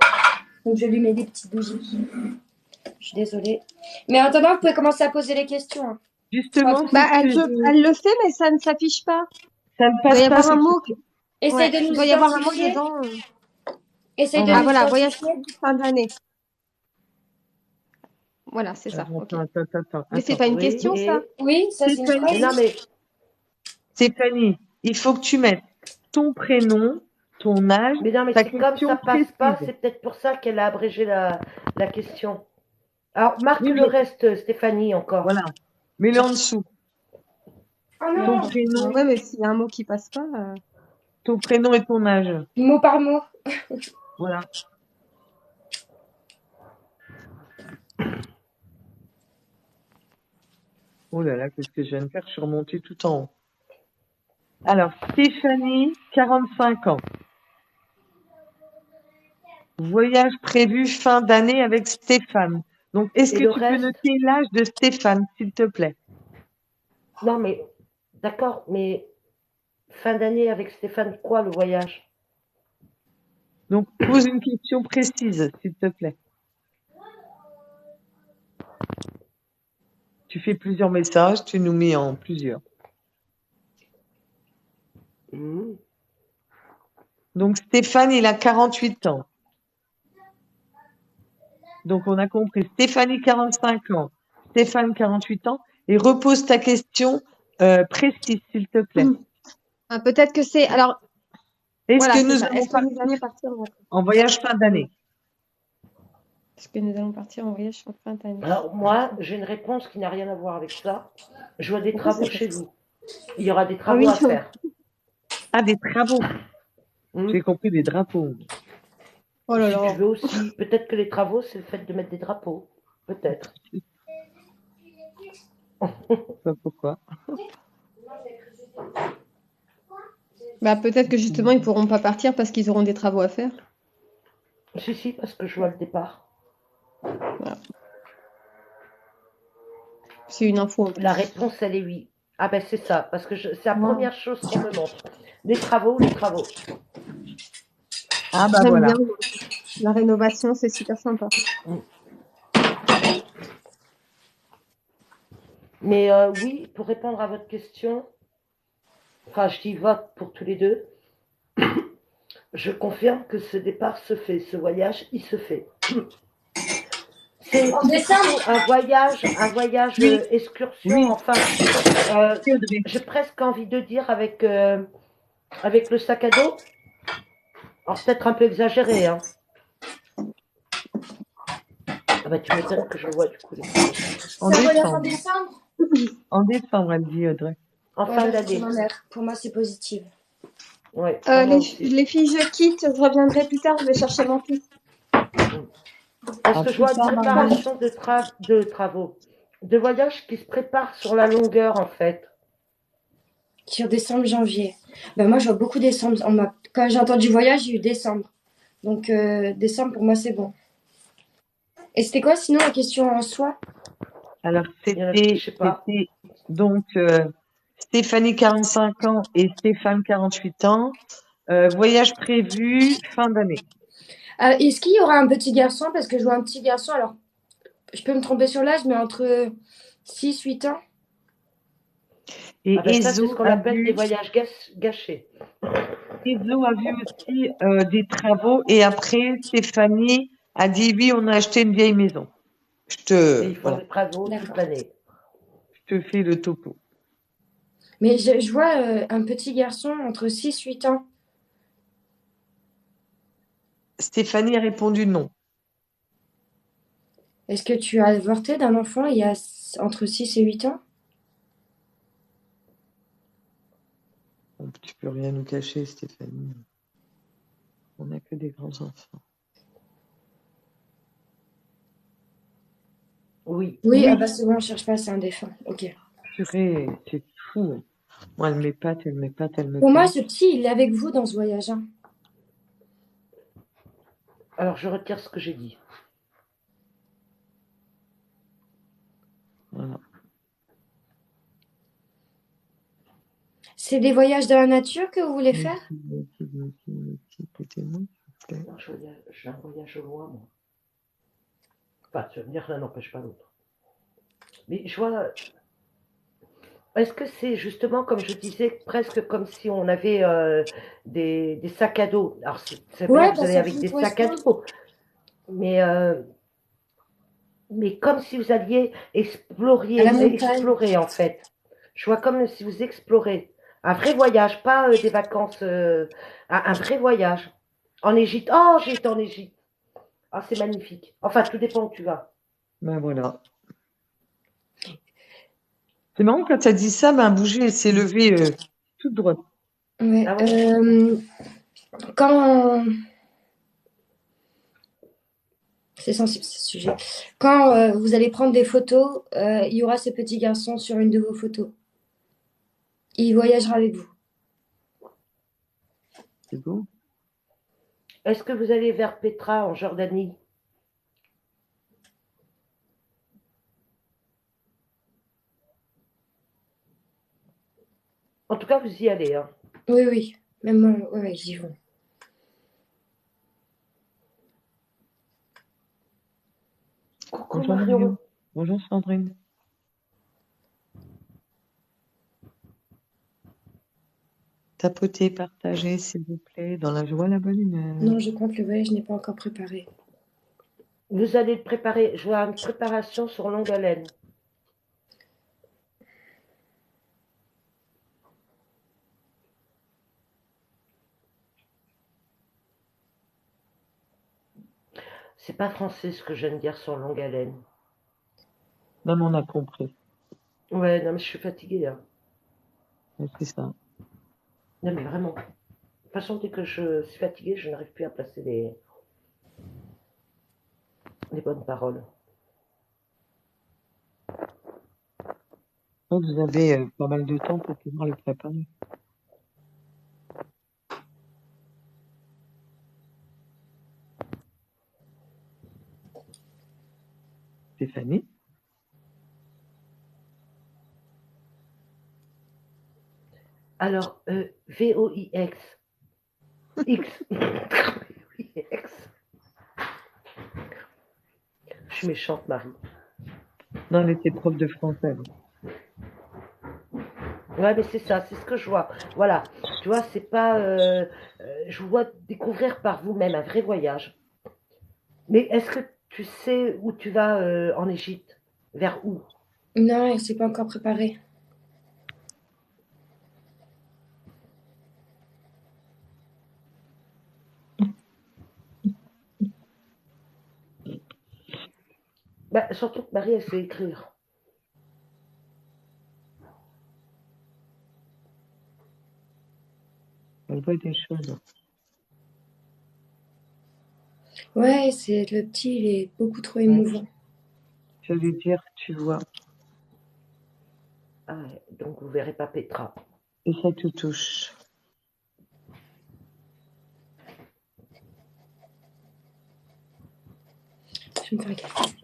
Donc je lui mets des petites bougies. Je suis désolée. Mais en attendant, vous pouvez commencer à poser les questions. Hein. Justement, c'est Bah, ce que elle le fait, mais ça ne s'affiche pas. ça ne Il doit y passe pas. avoir un mot. Essaye Ouais, de il nous doit y avoir un mot identifier. dedans. Essaye de Ah Alors, nous voilà, voyage identifier. prévu fin d'année. Voilà, c'est ça. Ok. attends. Mais c'est pas une Oui, question, ça. et. Oui, ça c'est une Mais non, phrase. mais. Stéphanie, il faut que tu mettes ton prénom, ton âge, Mais non, mais ta c'est comme ça question passe pas. précise. C'est peut-être pour ça qu'elle a abrégé la question. Alors, marque Oui, le mais reste, Stéphanie, encore. voilà. Mets-le en dessous. Oh Ton non, D'accord. prénom, Ouais, mais s'il y a un mot qui passe pas. ton prénom et ton âge. mot par mot. Voilà. Oh là là, qu'est-ce que je viens de faire? Je suis remontée tout en haut. Alors, Stéphanie, 45 ans. Voyage prévu fin d'année avec Stéphane. Donc, est-ce Et que le tu peux reste? noter l'âge de Stéphane, s'il te plaît? Non, mais. D'accord, mais. Fin d'année avec Stéphane, quoi, le voyage? Donc, pose une question précise, s'il te plaît. Tu fais plusieurs messages, tu nous mets en plusieurs. Mhm. Donc Stéphane, il a 48 ans. Donc on a compris. Stéphanie, 45 ans. Stéphane, 48 ans. Et repose ta question précise, s'il te plaît. Ah, peut-être que c'est. Alors, Est-ce voilà, que c'est nous ça. allons Est-ce que nous allons partir partir en vacances? en voyage fin d'année? Est-ce que nous allons partir en voyage en fin d'année? Alors moi, j'ai une réponse qui n'a rien à voir avec ça. Je vois des Pourquoi travaux c'est chez vous. Il y aura des Ah oui, travaux à faire. Ah, des travaux. Hmm. J'ai compris des drapeaux. oh là Si tu là. veux aussi, peut-être que les travaux, c'est le fait de mettre des drapeaux. Peut-être. Je sais pas pourquoi. Bah, peut-être que justement, ils pourront pas partir parce qu'ils auront des travaux à faire. Si, si, parce que je vois le départ. Voilà. C'est une info en plus. La réponse, elle est oui. Ah ben c'est ça, parce que c'est la Wow. première chose qu'on me montre. Les travaux, les travaux. Ah, bah J'aime voilà. bien la rénovation, c'est super sympa. Mais oui, pour répondre à votre question, enfin je dis vote pour tous les deux, je confirme que ce départ se fait, ce voyage, il se fait. C'est En plutôt décembre? un voyage Oui, excursion, oui, enfin, euh, oui, Audrey. j'ai presque envie de dire avec le sac à dos. Alors peut-être un peu exagéré, hein. Ah bah tu m'étonnes que je vois du coup les photos. En C'est un voyage en décembre. décembre? En décembre, elle dit Audrey. En Ouais, fin bah, c'est pour d'année. ma mère. Pour moi, c'est positif. Ouais, pour moi Les, aussi. les filles, je quitte, je reviendrai plus tard, je vais chercher mon fils. Parce À que je plus vois une tard, Marie. préparation de travaux, de voyages qui se préparent sur la longueur en fait. Sur décembre, janvier. Ben moi, je vois beaucoup décembre. Quand j'ai entendu voyage, j'ai eu décembre. Donc, décembre, pour moi, c'est bon. Et c'était quoi sinon la question en soi? Alors, Il y en a, je sais pas. c'était donc Stéphanie, 45 ans et Stéphane, 48 ans. Voyage prévu fin d'année. Est-ce qu'il y aura un petit garçon? Parce que je vois un petit garçon, alors je peux me tromper sur l'âge, mais entre 6 8 ans. Et Ah ben ça, c'est ce qu'on appelle des voyages gâchés. Ezo a vu aussi des travaux. Et après, Stéphanie a dit oui, on a acheté une vieille maison. Et ils font Voilà, des travaux toute D'accord. l'année. je te fais le topo. Mais je vois un petit garçon entre 6 8 ans. Stéphanie a répondu non. Est-ce que tu as avorté d'un enfant il y a entre 6 et 8 ans? Bon, tu peux rien nous cacher, Stéphanie. On n'a que des grands enfants. Oui. Oui, ah bah c'est bon, on cherche pas, c'est un défunt. Ok. Purée, c'est fou. Moi, elle m'épate, elle m'épate, elle me Pour moi, pâte. ce petit, il est avec vous dans ce voyage, hein. Alors je retire ce que j'ai dit. Voilà. C'est des voyages dans la nature que vous voulez faire? Écoutez-moi, s'il vous plaît. Non, j'ai un voyage au loin, moi. Enfin, tu vas me dire, l'un n'empêche pas l'autre. Mais je vois. Est-ce que c'est justement, comme je disais, presque comme si on avait des sacs à dos. Alors, c'est bien Ouais, que vous bah allez ça avec me des sacs à correspond. dos, mais, euh, mais comme si vous alliez À la montagne. explorer, en fait. Je vois comme si vous explorez. Un vrai voyage, pas des vacances, un vrai voyage. En Égypte. Oh, j'ai été en Égypte. Ah, c'est magnifique. Enfin, tout dépend où tu vas. Ben voilà. C'est marrant quand tu as dit ça, ben bouger, elle s'est levée toute droite. Ouais. Ah ouais. Quand c'est sensible ce sujet. Quand vous allez prendre des photos, il y aura ce petit garçon sur une de vos photos. Il voyagera avec vous. C'est beau. Est-ce que vous allez vers Petra en Jordanie? En tout cas, vous y allez, hein. Oui, oui. Même moi, ouais, ouais, j'y vais. Coucou Bonjour Mario. Marion. Bonjour Sandrine. tapoter, partager, s'il vous plaît, dans la joie, la bonne humeur. Non, je compte le voyage, je n'ai pas encore préparé. Vous allez préparer, je vois une préparation sur longue haleine. C'est pas français ce que je viens de dire sur longue haleine. Même on a compris. Ouais, non, mais je suis fatiguée. Hein. Mais c'est ça. Non, mais vraiment. De toute façon, dès que je suis fatiguée, je n'arrive plus à placer les bonnes paroles. Donc, vous avez pas mal de temps pour pouvoir le préparer. Stéphanie? Alors, VOIX. X. VOIX. Je suis méchante, Marie. Non, elle était prof de français. Ouais, mais c'est ça, c'est ce que je vois. Voilà, tu vois, c'est pas. Je vous vois découvrir par vous-même un vrai voyage. Mais est-ce que tu sais où tu vas en Égypte? Vers où? Non, elle s'est pas encore préparée. Bah, surtout que Marie, elle sait écrire. Elle voit des choses. Ouais, c'est le petit, il est beaucoup trop émouvant. Je vais lui dire, tu vois, Ah ouais, donc vous verrez pas Petra. et ça te touche. Je vais me faire un café.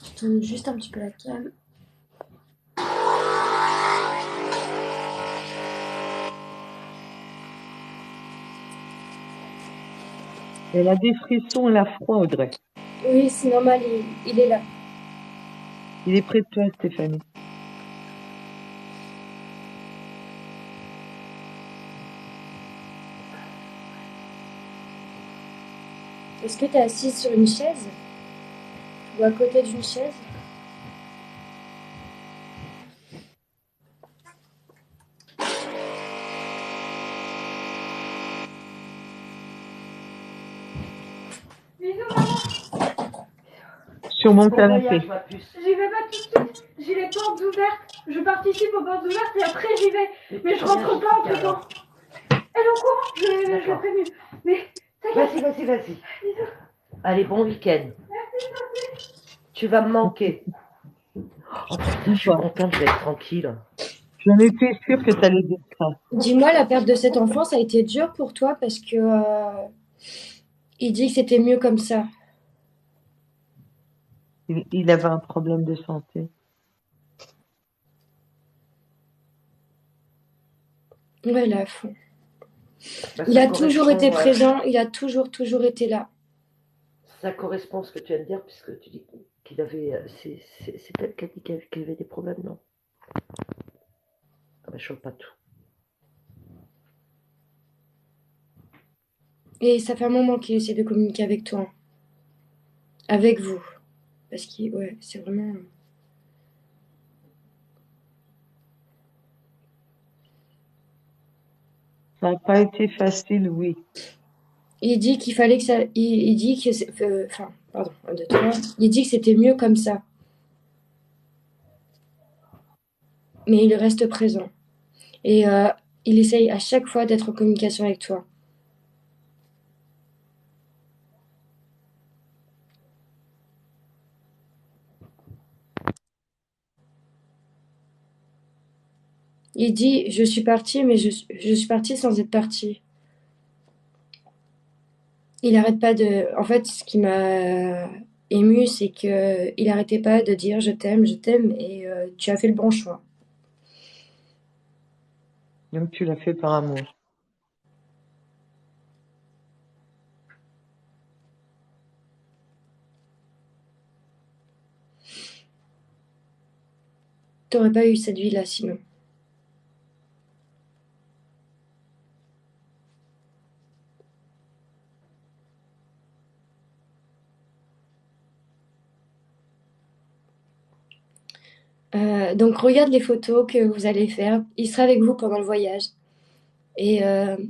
Je tourne juste un petit peu la cam. Elle a des frissons, elle a froid, Audrey. Oui, c'est normal, il est là. Il est près de toi, Stéphanie. Est-ce que tu es assise sur une chaise? Ou à côté d'une chaise? Sur mon Bon canapé. voyage, ma puce. J'y vais pas tout de suite. J'ai les portes ouvertes. Je participe aux portes ouvertes et après j'y vais. Mais je rentre pas entre temps. Elle est au courant, je l'ai D'accord. prévenue. Mais Vas-y. Allez, bon week-end. Tu vas me manquer. Oh putain, je suis contente, je vais être tranquille. J'en étais sûre que tu allais dire ça. dis-moi, la perte de cet enfant, ça a été dur pour toi parce que il dit que c'était mieux comme ça. Il avait un problème de santé. Ouais, là, à fond. Bah, Il ça a toujours été correspond, présent, il a toujours été là. ça correspond à ce que tu viens de dire, puisque tu dis qu'il avait. C'est elle qui a dit qu'il avait des problèmes, non? Ah bah, je ne pas tout. Et ça fait un moment qu'il essaie de communiquer avec toi. Avec vous. Parce que, ouais, c'est vraiment. Ça n'a pas été facile, oui. Il dit qu'il fallait que ça. Il dit que. Enfin, pardon, un, deux, trois. Il dit que c'était mieux comme ça. Mais il reste présent. Et il essaye à chaque fois d'être en communication avec toi. Il dit, je suis partie, mais je suis partie sans être partie. Il arrête pas de. En fait, ce qui m'a émue, c'est que il arrêtait pas de dire je t'aime, et tu as fait le bon choix. Donc tu l'as fait par amour. T'aurais pas eu cette vie-là sinon. Donc regarde les photos que vous allez faire. Il sera avec vous pendant le voyage. Et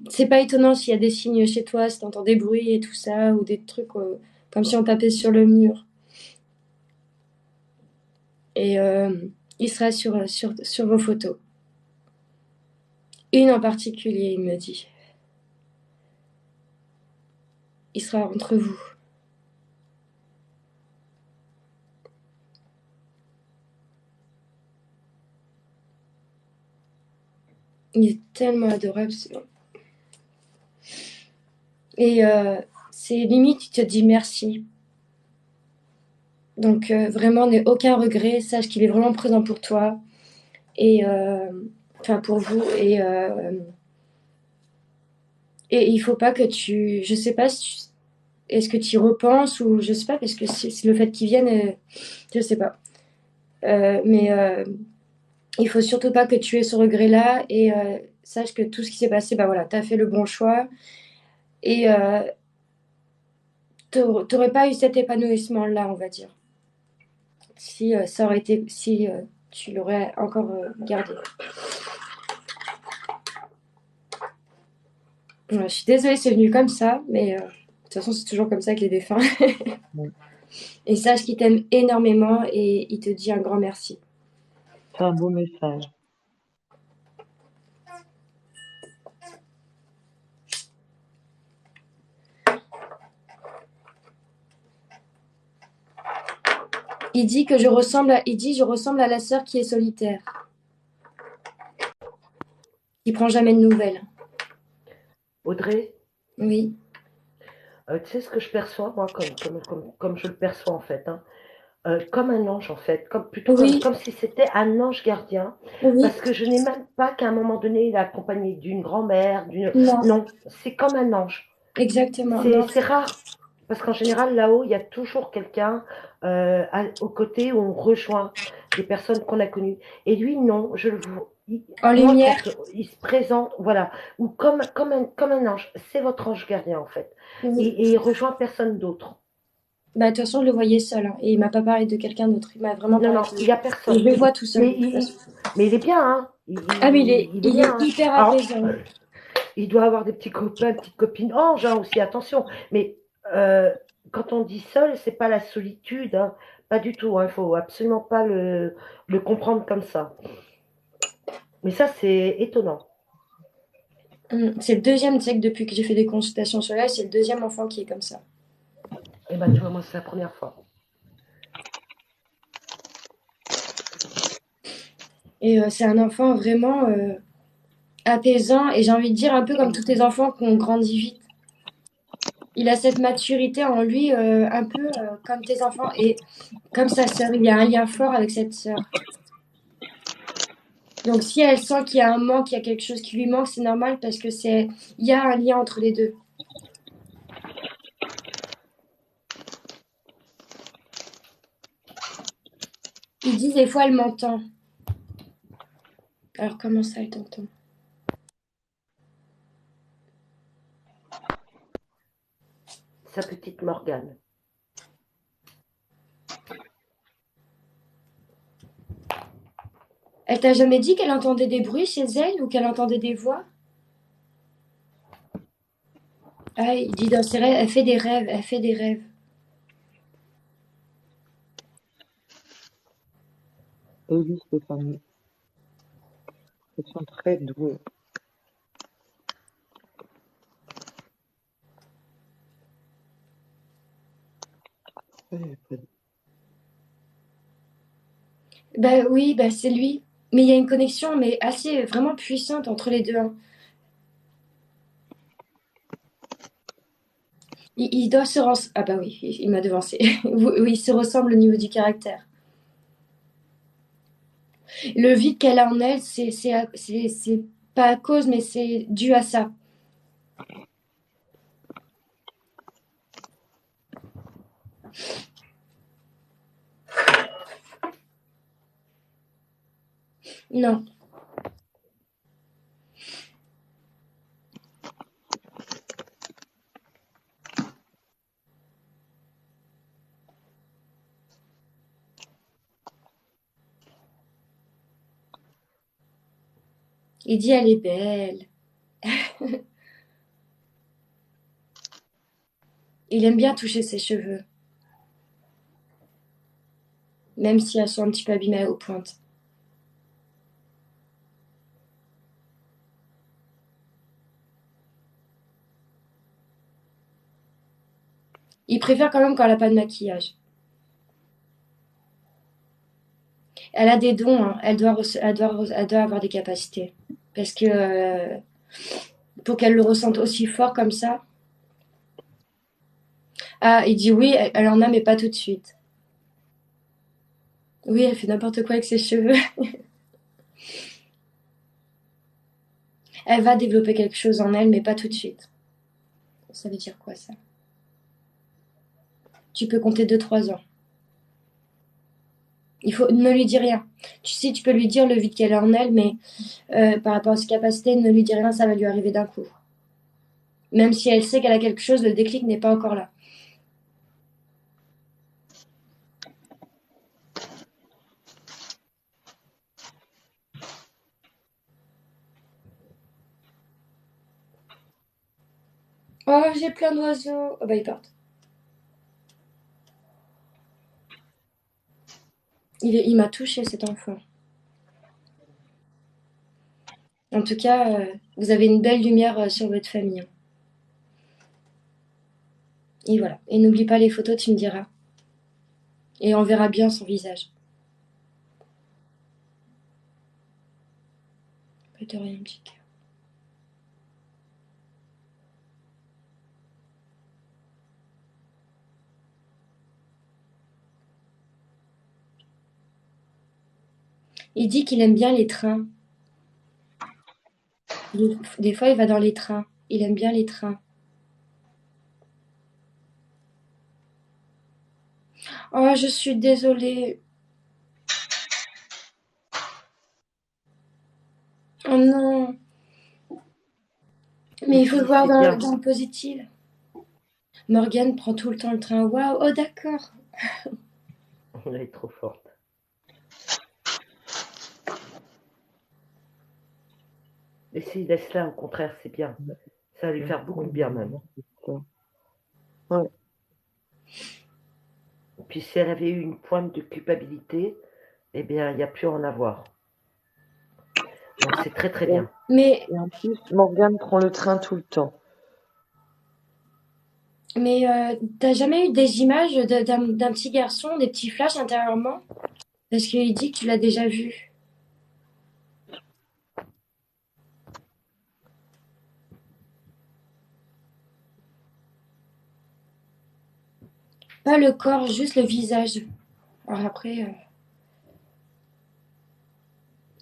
c'est pas étonnant s'il y a des signes chez toi, si t'entends des bruits et tout ça, ou des trucs comme si on tapait sur le mur. Et il sera sur vos photos. Une en particulier, il me dit. Il sera entre vous. Il est tellement adorable. Et c'est limite, il te dit merci. Donc vraiment, n'aie aucun regret. Sache qu'il est vraiment présent pour toi. Et enfin pour vous. Et il faut pas que tu. Je sais pas si est-ce que tu y repenses ou je sais pas, parce que c'est le fait qu'il vienne, je sais pas. Mais il faut surtout pas que tu aies ce regret-là et sache que tout ce qui s'est passé, bah voilà, t'as fait le bon choix et t'aurais pas eu cet épanouissement-là, on va dire, si ça aurait été, si tu l'aurais encore gardé. Ouais, je suis désolée, c'est venu comme ça, mais de toute façon, c'est toujours comme ça avec les défunts. Bon, Et sache qu'il t'aime énormément et il te dit un grand merci. c'est un beau message. Il dit je ressemble à la sœur qui est solitaire, qui prend jamais de nouvelles. Audrey, Oui, tu sais ce que je perçois, moi, comme je le perçois en fait, hein. Comme un ange en fait, oui, comme si c'était un ange gardien, oui, parce que je n'ai même pas qu'à un moment donné, il est accompagné d'une grand-mère, d'une... non, Non, c'est comme un ange. exactement, non. C'est rare, parce qu'en général, là-haut, il y a toujours quelqu'un au côté où on rejoint des personnes qu'on a connues. Et lui, non, je le vois. En Moi, lumière, quand il se présente, voilà, ou comme un ange, c'est votre ange gardien en fait. oui. Et il rejoint personne d'autre. Bah, de toute façon, je le voyais seul, hein, et il m'a pas parlé de quelqu'un d'autre, il m'a vraiment Non, parlé non, de il n'y a lui. Et je personne. le vois tout seul, Mais de toute façon. mais il est bien, hein. Ah, mais Il est il bien, est hein. hyper Alors, apaisant. il doit avoir des petits copains, petites copines anges hein, aussi, attention. Mais euh, quand on dit seul, c'est pas la solitude, hein. Pas du tout. Il faut absolument pas le comprendre comme ça. Mais ça, c'est étonnant. C'est le deuxième, tu sais, que depuis que j'ai fait des consultations sur elle, c'est le deuxième enfant qui est comme ça. Et ben, tu vois, moi, c'est la première fois. Et c'est un enfant vraiment apaisant, et j'ai envie de dire un peu comme tous tes enfants qui ont grandi vite. Il a cette maturité en lui, un peu comme tes enfants, et comme sa sœur, il y a un lien fort avec cette sœur. Donc si elle sent qu'il y a un manque, il y a quelque chose qui lui manque, c'est normal parce que il y a un lien entre les deux. Ils disent des fois elle m'entend. Alors comment ça elle t'entend? Sa petite Morgane. Elle t'a jamais dit qu'elle entendait des bruits chez elle ou qu'elle entendait des voix? Ah, il dit dans ses rêves, elle fait des rêves, elle fait des rêves. Et oui, Stéphanie, ils sont très doués. Bah oui, bah c'est lui. Mais il y a une connexion, mais assez vraiment puissante entre les deux, hein. Il doit se ressembler. Ah bah oui, il m'a devancé. Oui, il se ressemble au niveau du caractère. Le vide qu'elle a en elle, c'est Pas à cause, mais c'est dû à ça. Non. Il dit elle est belle. Il aime bien toucher ses cheveux, même si elles sont un petit peu abîmées aux pointes. Il préfère quand même quand elle n'a pas de maquillage. Elle a des dons, hein. Elle doit avoir des capacités. Parce que pour qu'elle le ressente aussi fort comme ça. Ah, il dit oui, elle en a, mais pas tout de suite. Oui, elle fait n'importe quoi avec ses cheveux. Elle va développer quelque chose en elle, mais pas tout de suite. Ça veut dire quoi ça? Tu peux compter 2-3 ans. Ne lui dis rien. Tu sais, tu peux lui dire le vide qu'elle a en elle, mais par rapport à ses capacités, ne lui dis rien, ça va lui arriver d'un coup. Même si elle sait qu'elle a quelque chose, le déclic n'est pas encore là. Oh, j'ai plein d'oiseaux. Oh bah ils partent. Il m'a touché cet enfant. En tout cas, vous avez une belle lumière sur votre famille, hein. Et voilà. Et n'oublie pas les photos, tu me diras. Et on verra bien son visage. Pas de rien, petit cœur. Il dit qu'il aime bien les trains. Des fois, il va dans les trains. Il aime bien les trains. Oh, je suis désolée. Oh non. Mais il faut le Si, voir c'est bien. dans le positif. Morgane prend tout le temps le train. Waouh, oh d'accord. Elle est trop forte. Mais si, laisse-la, au contraire, c'est bien. Ça va lui faire beaucoup de bien même. Ouais. Puis si elle avait eu une pointe de culpabilité, eh bien, il n'y a plus à en avoir. Donc c'est très très bien. Mais, Et en plus, Morgane prend le train tout le temps. mais t'as jamais eu des images d'un petit garçon, des petits flashs intérieurement? Parce qu'il dit que tu l'as déjà vu. Pas le corps, juste le visage. Alors après,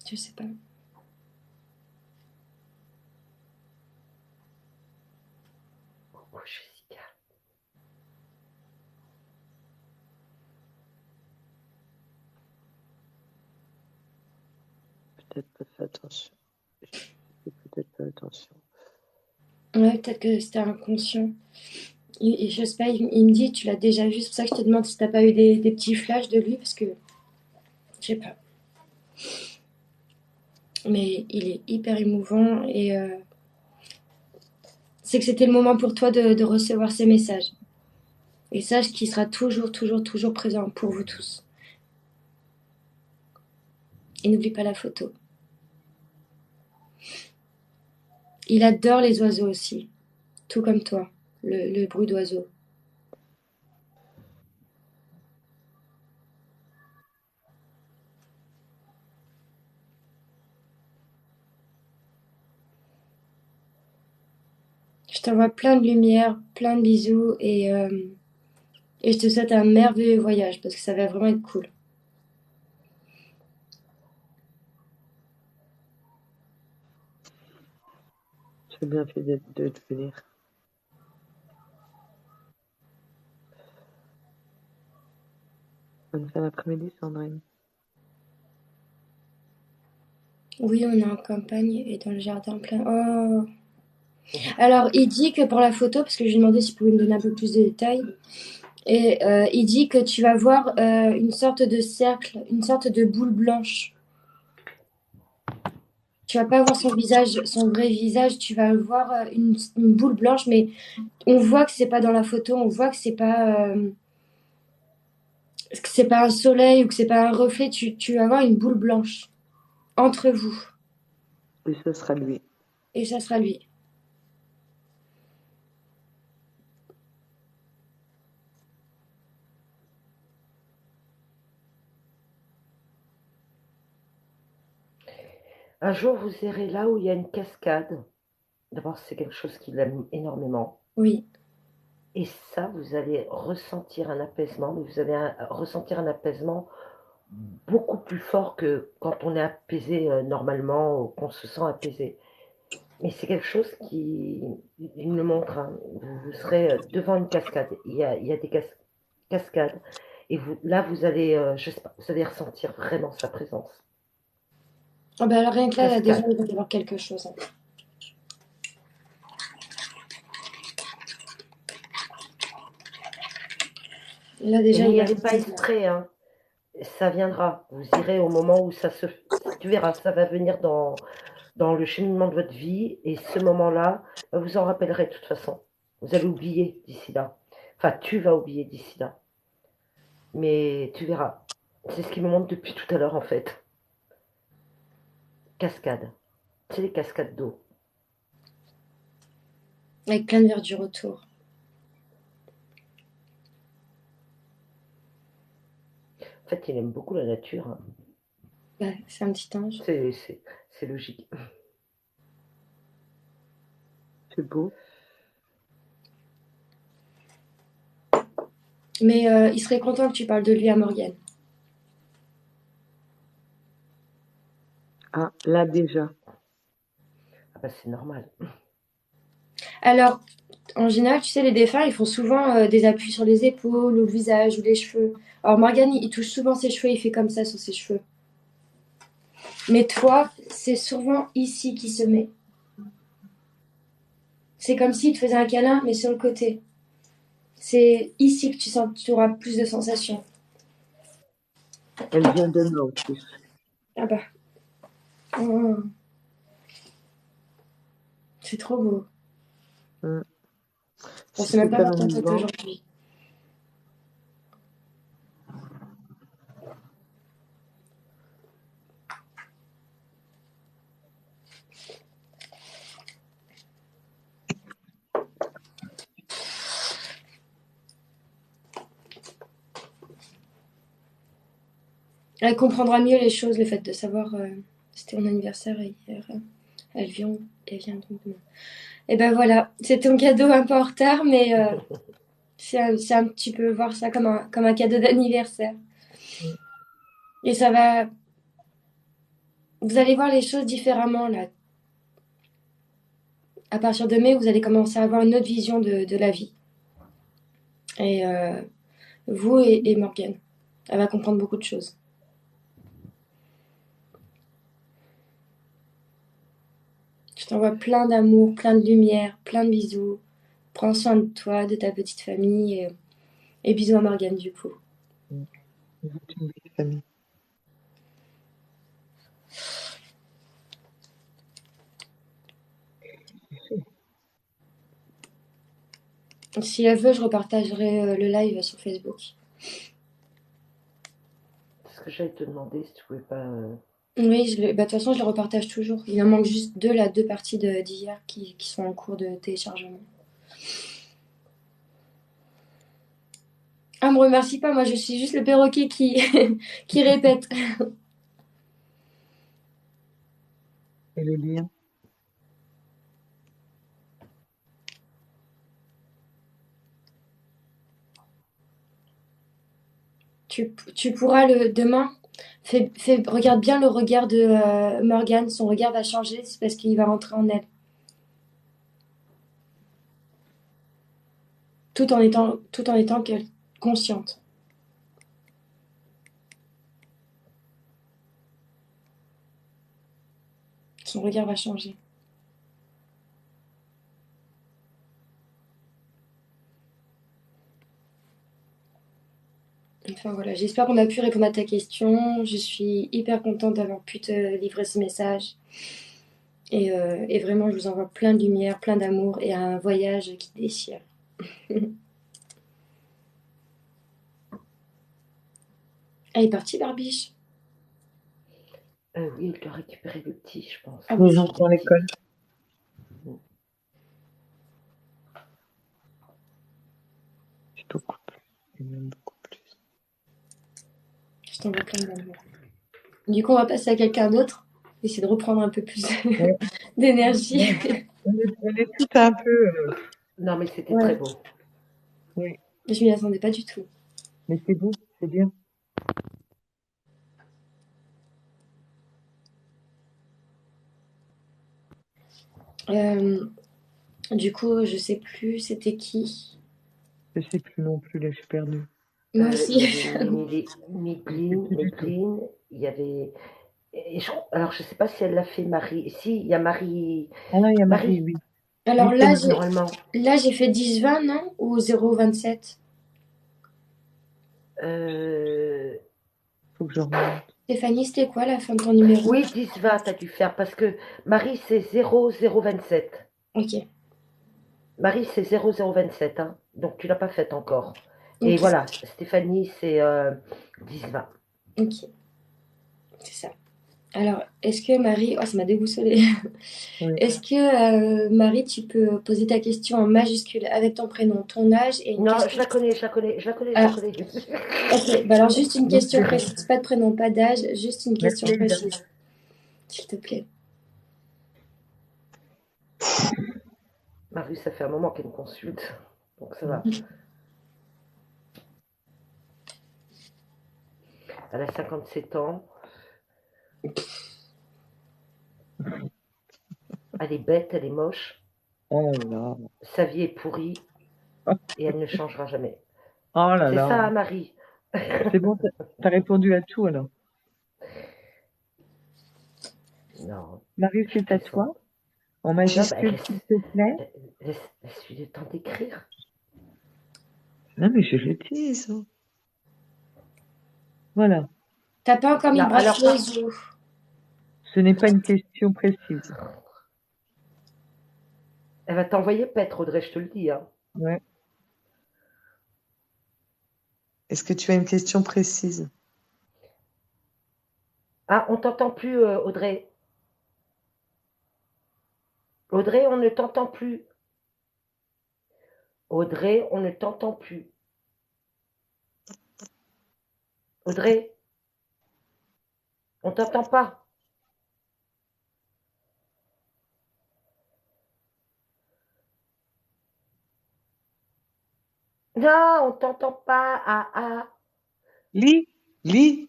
je sais pas. Coucou Jessica. Peut-être pas fait attention. J'ai peut-être pas attention. Ouais, peut-être que c'était inconscient. Je sais pas, il me dit, tu l'as déjà vu. C'est pour ça que je te demande si t'as pas eu des petits flashs de lui, parce que je sais pas. Mais il est hyper émouvant et c'est que c'était le moment pour toi de recevoir ces messages. Et sache qu'il sera toujours, toujours, toujours présent pour vous tous. Et n'oublie pas la photo. Il adore les oiseaux aussi, tout comme toi, le bruit d'oiseaux. Je t'envoie plein de lumière, plein de bisous et je te souhaite un merveilleux voyage parce que ça va vraiment être cool. C'est bien fait de te venir. Bonne fin d'après-midi, Sandrine. Oui, on est en campagne et dans le jardin plein. Oh. Alors, il dit que pour la photo, parce que je lui ai demandé s'il pouvait me donner un peu plus de détails, et il dit que tu vas voir une sorte de cercle, une sorte de boule blanche. Tu vas pas voir son visage, son vrai visage, tu vas voir une boule blanche, mais on voit que c'est pas dans la photo, on voit que c'est pas un soleil ou que c'est pas un reflet, tu vas voir une boule blanche entre vous, Et ce sera lui. et ça sera lui. Un jour, vous irez là où il y a une cascade. D'abord, c'est quelque chose qu'il aime énormément. Oui, Et ça, vous allez ressentir un apaisement, mais vous allez ressentir un apaisement beaucoup plus fort que quand on est apaisé normalement, ou qu'on se sent apaisé. Mais c'est quelque chose qui, il me montre, hein. Vous serez devant une cascade. Il y a des cascades. Et vous, là, vous allez, je sais pas, vous allez ressentir vraiment sa présence. ah bah alors rien que là, déjà, Cascade. il va y avoir quelque chose, hein. Là, Et déjà, il n'y va allez pas ressentir. exprès, hein. Ça viendra. Vous irez au moment où ça se... Tu verras, ça va venir dans le cheminement de votre vie. Et ce moment-là, vous en rappellerez de toute façon. Vous allez oublier d'ici là. Enfin, tu vas oublier d'ici là. Mais tu verras. C'est ce qui me montre depuis tout à l'heure, en fait. Cascade. C'est les cascades d'eau. Avec plein de verdure autour. En fait, il aime beaucoup la nature, hein. Bah, c'est un petit ange. C'est logique. C'est beau. Mais il serait content que tu parles de lui à Morgane. Ah, là déjà. Ah bah, c'est normal. Alors, en général, tu sais, les défunts, ils font souvent des appuis sur les épaules ou le visage ou les cheveux. Alors, Morgane, il touche souvent ses cheveux, il fait comme ça sur ses cheveux. Mais toi, c'est souvent ici qu'il se met. C'est comme s'il te faisait un câlin, mais sur le côté. C'est ici que tu auras plus de sensations. Elle vient de là en plus. Ah bah. Oh, c'est trop beau. Hum. On C'est sait même pas super voir ton tête amusant. aujourd'hui. Elle comprendra mieux les choses, le fait de savoir c'était mon anniversaire hier. Elle vient donc demain. Et ben voilà, c'est ton cadeau un peu en retard, mais tu peux voir ça comme un cadeau d'anniversaire. Hum. Et ça va, vous allez voir les choses différemment là. À partir de mai, vous allez commencer à avoir une autre vision de la vie. Et vous et Morgane, elle va comprendre beaucoup de choses. Je t'envoie plein d'amour, plein de lumière, plein de bisous. Prends soin de toi, de ta petite famille. Et bisous à Morgane du coup. Hum. Vous êtes une belle famille. Si elle veut, je repartagerai le live sur Facebook. C'est ce que j'allais te demander, si tu pouvais pas... Oui, bah, de toute façon, je le repartage toujours. Il en manque juste deux parties d'hier qui sont en cours de téléchargement. Ah, me remercie pas, moi je suis juste le perroquet qui répète. Et le lien. Tu pourras demain, regarde bien le regard de Morgane. Son regard va changer, c'est parce qu'il va rentrer en elle. tout en étant consciente. Son regard va changer. Enfin voilà, j'espère qu'on a pu répondre à ta question. Je suis hyper contente d'avoir pu te livrer ce message. Et vraiment, je vous envoie plein de lumière, plein d'amour et un voyage qui déchire. Elle est partie, Barbiche? Oui, il doit récupérer le petit, je pense. Ah Les oui. enfants à l'école. C'est beaucoup plus. Même beaucoup plus. Je t'envoie plein d'amour. Du coup, on va passer à quelqu'un d'autre. Essayer de reprendre un peu plus Ouais. d'énergie. On est tout un peu. Non, mais c'était Ouais. très beau. Oui, Je m'y attendais pas du tout. mais c'est beau, c'est bien. Du coup, je sais plus c'était qui. Je sais plus non plus, là, je suis perdue. Moi Il y aussi. avait Je sais plus du tout. Médline, il y avait. Alors, je sais pas si elle l'a fait, Marie. Si, il y a Marie. Ah là, il y a Marie, Marie, oui. Alors Oui, c'est là, Marie. normalement. j'ai fait 10-20, non? Ou 0,27? Faut que je remonte. Stéphanie, c'était quoi la fin de ton numéro? Oui, 10-20, t'as dû faire parce que Marie, c'est 0,027. Ok. Marie, c'est 0,027, hein. Donc, tu l'as pas faite encore. Et Ok. voilà, Stéphanie, c'est 10-20. Ok. C'est ça. Alors, est-ce que Marie... Oh, ça m'a déboussolée. Oui. Est-ce que, Marie, tu peux poser ta question en majuscule avec ton prénom, ton âge et une Non, question... je la connais, je la connais, je la connais, je la Ah, connais. ok. Bah alors, juste une Oui, question précise. Pas de prénom, pas d'âge. Juste une merci, question Elisa. précise. S'il te plaît. Marie, ça fait un moment qu'elle me consulte. Donc, ça va. Elle a 57 ans. Elle est bête, elle est moche. Oh là Sa vie est pourrie là. et elle ne changera jamais. Oh là C'est là. ça, Marie. C'est bon, t'as répondu à tout alors. Non, Marie, c'est à c'est ça. toi. En Non, bah, majuscule, s'il te plaît. laisse-lui le temps d'écrire. Non, mais je le dis, ça. Voilà. T'as pas encore mis Non, le alors, bracelet Zo. Ce n'est pas une question précise. elle va t'envoyer pète, Audrey, je te le dis. Hein. Ouais. Est-ce que tu as une question précise? Ah, on t'entend plus, Audrey. Audrey, on ne t'entend plus. Audrey, on ne t'entend plus. Audrey, on t'entend pas. Non, on t'entend pas. Ah, ah. Lis, lis,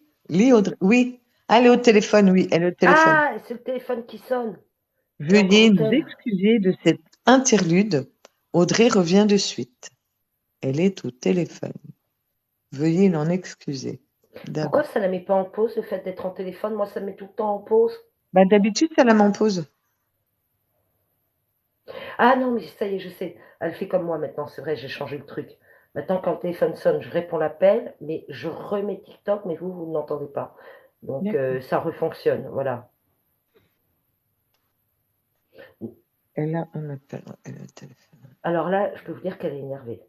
Audrey. Oui. Elle est au téléphone, oui, elle est au téléphone. Ah, c'est le téléphone qui sonne. Et encore Veuillez nous est-elle. excuser de cette interlude. Audrey revient de suite. Elle est au téléphone. Veuillez l'en excuser. Pourquoi ça ne la met pas en pause, le fait d'être en téléphone? Moi, ça me met tout le temps en pause. Bah, d'habitude, ça la m'en pose. Ah non, mais ça y est, je sais. Elle fait comme moi maintenant, c'est vrai, j'ai changé le truc. Maintenant, quand le téléphone sonne, je réponds l'appel, mais je remets TikTok, mais vous ne l'entendez pas. Donc, D'accord. ça refonctionne, voilà. Elle a un appel. Elle a un téléphone. Alors là, je peux vous dire qu'elle est énervée.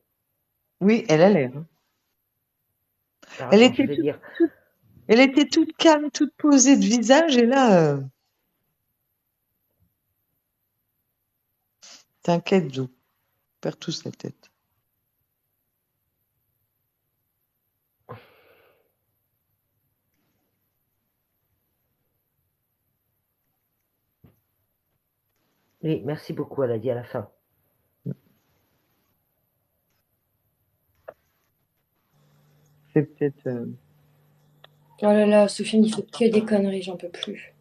Oui, elle a l'air. Hein. Alors, Elle attends, je était vais lire. elle était toute calme, toute posée de visage, et là, t'inquiète, Zou. Perd tous la tête. Oui, merci beaucoup, elle a dit à la fin. C'est peut-être. Oh là là, Sofiane, il fait que des conneries, j'en peux plus.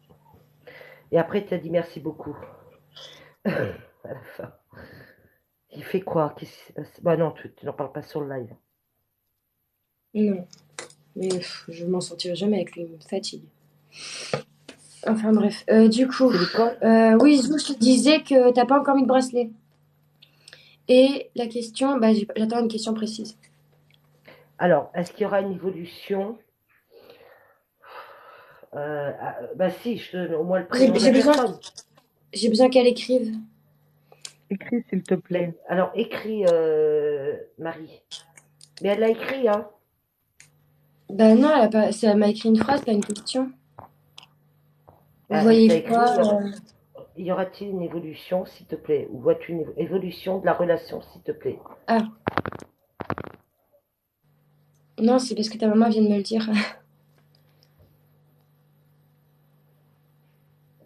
Et après, tu as dit merci beaucoup. À la fin. Il fait quoi? Qu'est-ce qui s'est passé? Bah non, tu n'en parles pas sur le live. Non, mais je m'en sortirai jamais avec lui, il me fatigue. Enfin bref, du coup, C'est l'école? oui, Zou, je te disais que t'as pas encore mis de bracelet. Et la question, bah, j'attends une question précise. Alors, est-ce qu'il y aura une évolution? Bah si, je te donne au moins le J'ai prénom de la j'ai besoin, personne. j'ai besoin qu'elle écrive. Écris, s'il te plaît. Alors, écris Marie. Mais elle l'a écrit, hein. Bah non, elle m'a écrit une phrase, pas une question. Vous Elle t'a voyez écrit, quoi? y aura-t-il une évolution, s'il te plaît? Ou vois-tu une évolution de la relation, s'il te plaît? Ah, non, c'est parce que ta maman vient de me le dire.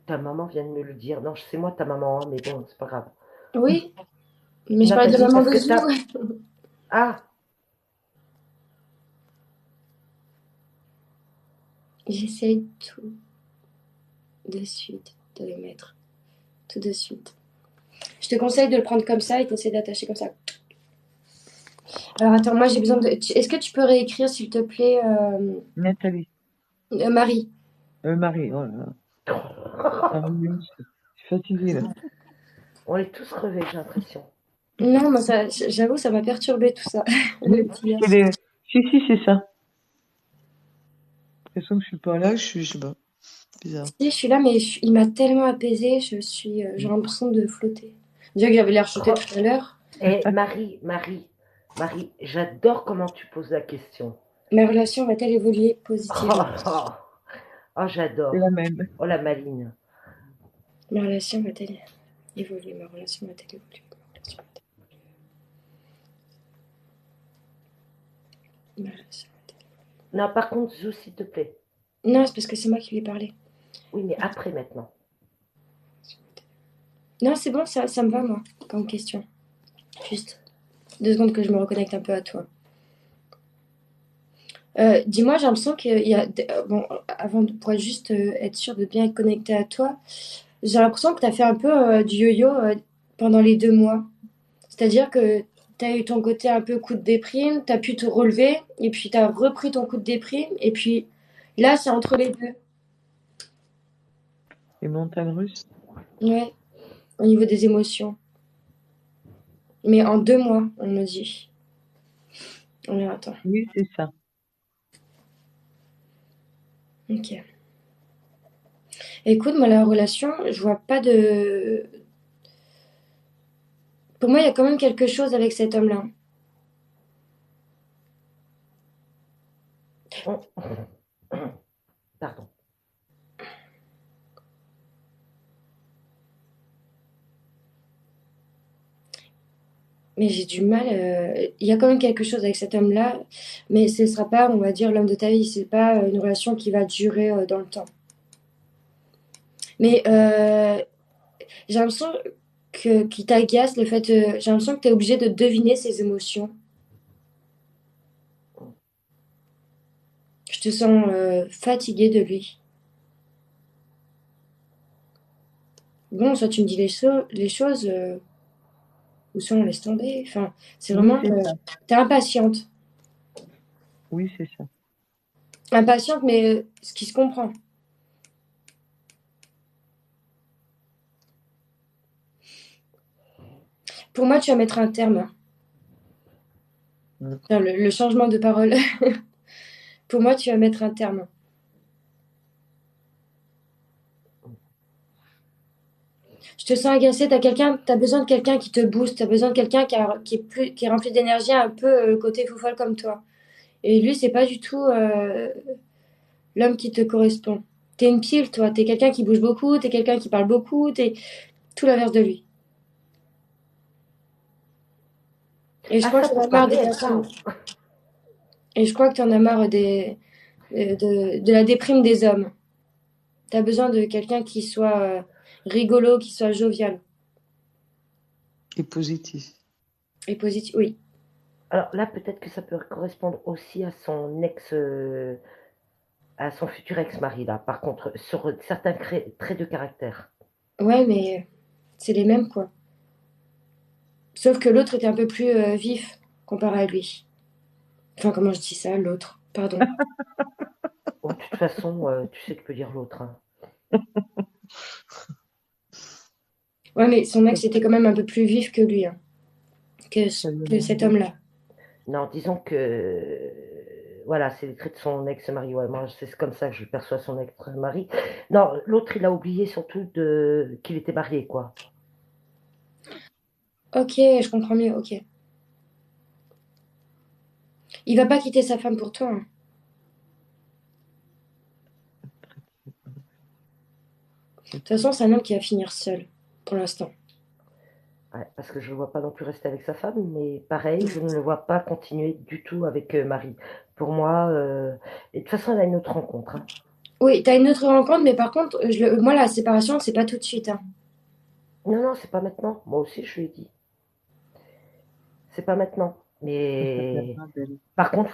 Ta maman vient de me le dire. Non, c'est moi ta maman, hein, mais bon, c'est pas grave. Oui, mais je Non, parlais t'as de la dit maman parce de que Zou. t'as... Ah, J'essaye tout de suite de le mettre. Tout de suite. Je te conseille de le prendre comme ça et t'essaies d'attacher comme ça. Alors attends, moi j'ai besoin de... Est-ce que tu peux réécrire, s'il te plaît, Nathalie. Marie? Marie, oh là là. Ah oui, je suis fatiguée là. on est tous crevés, j'ai l'impression. Non, moi, j'avoue, ça m'a perturbé tout ça. Le Oui, petit parce garçon. qu'elle est... Si, c'est ça. J'ai l'impression que je suis pas là, je sais pas. Bizarre. Si, je suis là, mais il m'a tellement apaisée, j'ai l'impression de flotter. Déjà que j'avais l'air shooté Oh, tout à l'heure. et Marie, j'adore comment tu poses la question. Ma relation va-t-elle évoluer Oh, positivement? oh, oh, C'est la j'adore. même. Oh, la maline. Ma relation va-t-elle évoluer? Ma relation va-t-elle évoluer? Ma relation va-t-elle- Non, par contre, Zou, s'il te plaît. Non, c'est parce que c'est moi qui lui ai parlé. Oui, mais après, maintenant. Non, c'est bon, ça me va, moi, comme question. Juste 2 secondes que je me reconnecte un peu à toi. Dis-moi, j'ai l'impression qu'il y a... Bon, pour être juste être sûr de bien être connecté à toi, j'ai l'impression que tu as fait un peu du yo-yo pendant les 2 mois. C'est-à-dire que tu as eu ton côté un peu coup de déprime, tu as pu te relever, et puis tu as repris ton coup de déprime, et puis là, c'est entre les deux. Les montagnes russes. Ouais, au niveau des émotions. Mais en 2 mois, on me dit. Alors, attends. Oui, c'est ça. Ok. Écoute, moi, la relation, je vois pas de... Pour moi, il y a quand même quelque chose avec cet homme-là. Oh, pardon. Mais j'ai du mal. Il y a quand même quelque chose avec cet homme-là, mais ce sera pas, on va dire, l'homme de ta vie. C'est pas une relation qui va durer dans le temps. Mais j'ai l'impression qu'il t'agace le fait. J'ai l'impression que tu es obligé de deviner ses émotions. Je te sens fatiguée de lui. Bon, soit tu me dis les choses, ou soit on laisse tomber. Enfin, c'est Oui, vraiment c'est que ça. t'es impatiente. Oui, c'est ça. Impatiente, mais ce qui se comprend. Pour moi, tu vas mettre un terme. Mm. Enfin, le changement de parole. Pour moi, tu vas mettre un terme. Je te sens agacée, t'as besoin de quelqu'un qui te booste, t'as besoin de quelqu'un qui est rempli d'énergie, un peu côté foufole comme toi. Et lui, c'est pas du tout l'homme qui te correspond. T'es une pile, toi. T'es quelqu'un qui bouge beaucoup, t'es quelqu'un qui parle beaucoup, t'es tout l'inverse de lui. Et je Ah, crois ça que t'en pour as marre des parler, elle personnes. parle. Et je crois que t'en as marre de la déprime des hommes. T'as besoin de quelqu'un qui soit rigolo, qui soit jovial Et positif. et positif. Oui. Alors là, peut-être que ça peut correspondre aussi à son à son futur ex-mari, là. Par contre, sur certains traits de caractère. Ouais, mais c'est les mêmes, quoi. Sauf que l'autre était un peu plus vif comparé à lui. Enfin, comment je dis ça, l'autre? Pardon. Bon, de toute façon, tu sais, tu peux dire l'autre. Hein. Ouais, mais son ex était quand même un peu plus vif que lui, hein, que cet homme-là. Non, disons que voilà, c'est les traits de son ex-mari. Ouais, moi, c'est comme ça que je perçois son ex-mari. Non, l'autre, il a oublié surtout qu'il était marié, quoi. Ok, je comprends mieux, ok. Il va pas quitter sa femme pour toi, hein. De toute façon, c'est un homme qui va finir seul, pour l'instant. Ouais, parce que je ne le vois pas non plus rester avec sa femme, mais pareil, je ne le vois pas continuer du tout avec Marie. Pour moi, et de toute façon, elle a une autre rencontre. Hein. Oui, t'as une autre rencontre, mais par contre, moi, la séparation, c'est pas tout de suite, hein. Non, non, c'est pas maintenant. Moi aussi, je lui ai dit. C'est pas maintenant. Mais par contre,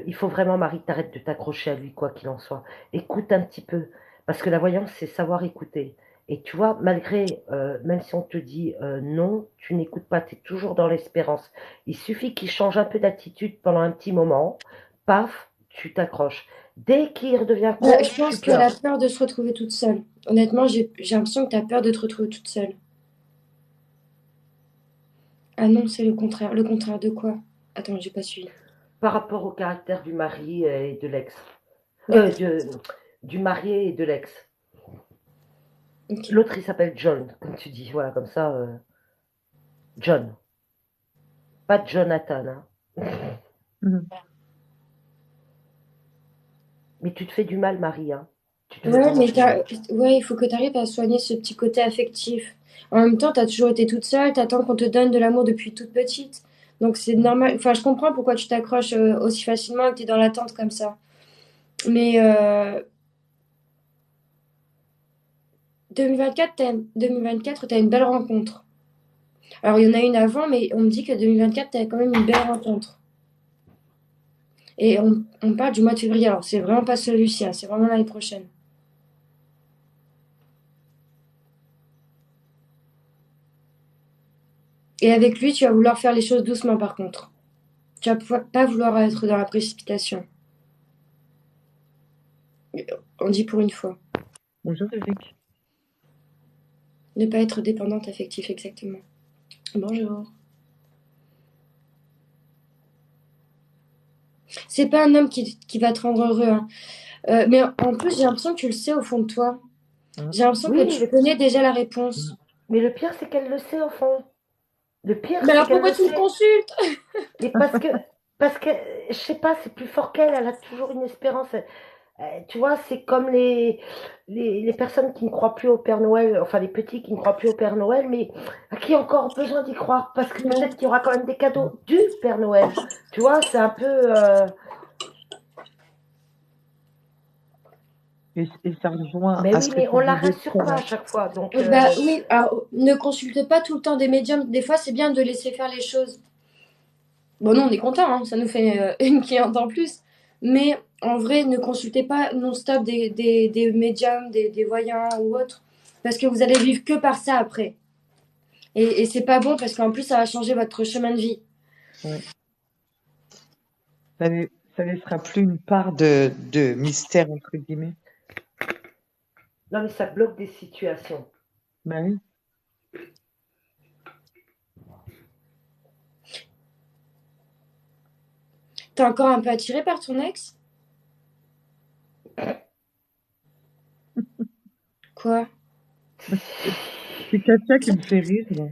il faut vraiment, Marie, que t'arrêtes de t'accrocher à lui, quoi qu'il en soit. Écoute un petit peu. Parce que la voyance, c'est savoir écouter. Et tu vois, même si on te dit non, tu n'écoutes pas, tu es toujours dans l'espérance. Il suffit qu'il change un peu d'attitude pendant un petit moment, paf, tu t'accroches. Dès qu'il redevient Bah, con, je tu pense qu'elle a pleures. peur de se retrouver toute seule. Honnêtement, j'ai l'impression que t'as peur de te retrouver toute seule. Ah non, c'est le contraire. Le contraire de quoi? Attends, j'ai pas suivi. Par rapport au caractère du mari et de l'ex. Euh, D'accord. de- du marié et de l'ex. Ok. L'autre, il s'appelle John, comme tu dis. Voilà, comme ça, John. Pas Jonathan. Hein. Mhm. Mais tu te fais du mal, Marie. Hein. Tu te fais Ouais, vraiment mais du mal. ouais, il faut que tu arrives à soigner ce petit côté affectif. En même temps, tu as toujours été toute seule, tu attends qu'on te donne de l'amour depuis toute petite. Donc c'est normal. Enfin, je comprends pourquoi tu t'accroches aussi facilement et que tu es dans l'attente comme ça. Mais 2024, tu as une belle rencontre. Alors, il y en a une avant, mais on me dit que 2024, tu as quand même une belle rencontre. Et on parle du mois de février. Alors, c'est vraiment pas celui-ci, hein, c'est vraiment l'année prochaine. Et avec lui, tu vas vouloir faire les choses doucement, par contre. Tu vas pas vouloir être dans la précipitation. On dit pour une fois. Bonjour Eric. Ne pas être dépendante affective, exactement. Bonjour. C'est pas un homme qui va te rendre heureux, hein. Mais en plus, j'ai l'impression que tu le sais au fond de toi. Hein. J'ai l'impression que Oui, tu connais déjà la réponse. mais le pire, c'est qu'elle le sait, au fond. Le pire, Mais c'est alors qu'elle pourquoi le tu me sait. consultes? Mais parce que, je sais pas, c'est plus fort qu'elle. Elle a toujours une espérance. Tu vois, c'est comme les personnes qui ne croient plus au Père Noël, enfin les petits qui ne croient plus au Père Noël, mais à qui ont encore besoin d'y croire, parce que peut-être qu'il y aura quand même des cadeaux du Père Noël. Tu vois, c'est un peu... Et ça rejoint Mais à ce oui, que mais tu on la disais rassure tout à pas à l'heure. chaque fois. Donc, Bah oui, alors ne consulte pas tout le temps des médiums. Des fois, c'est bien de laisser faire les choses. Bon, nous, on est content, hein, ça nous fait une cliente en plus. Mais en vrai, ne consultez pas non-stop des médiums, des voyants ou autres. Parce que vous allez vivre que par ça après. Et c'est pas bon parce qu'en plus, ça va changer votre chemin de vie. Ouais. Ça laissera plus une part de mystère, entre guillemets. non, mais ça bloque des situations. Bah oui. T'es encore un peu attiré par ton ex? Quoi? C'est Katia qui me fait rire, là.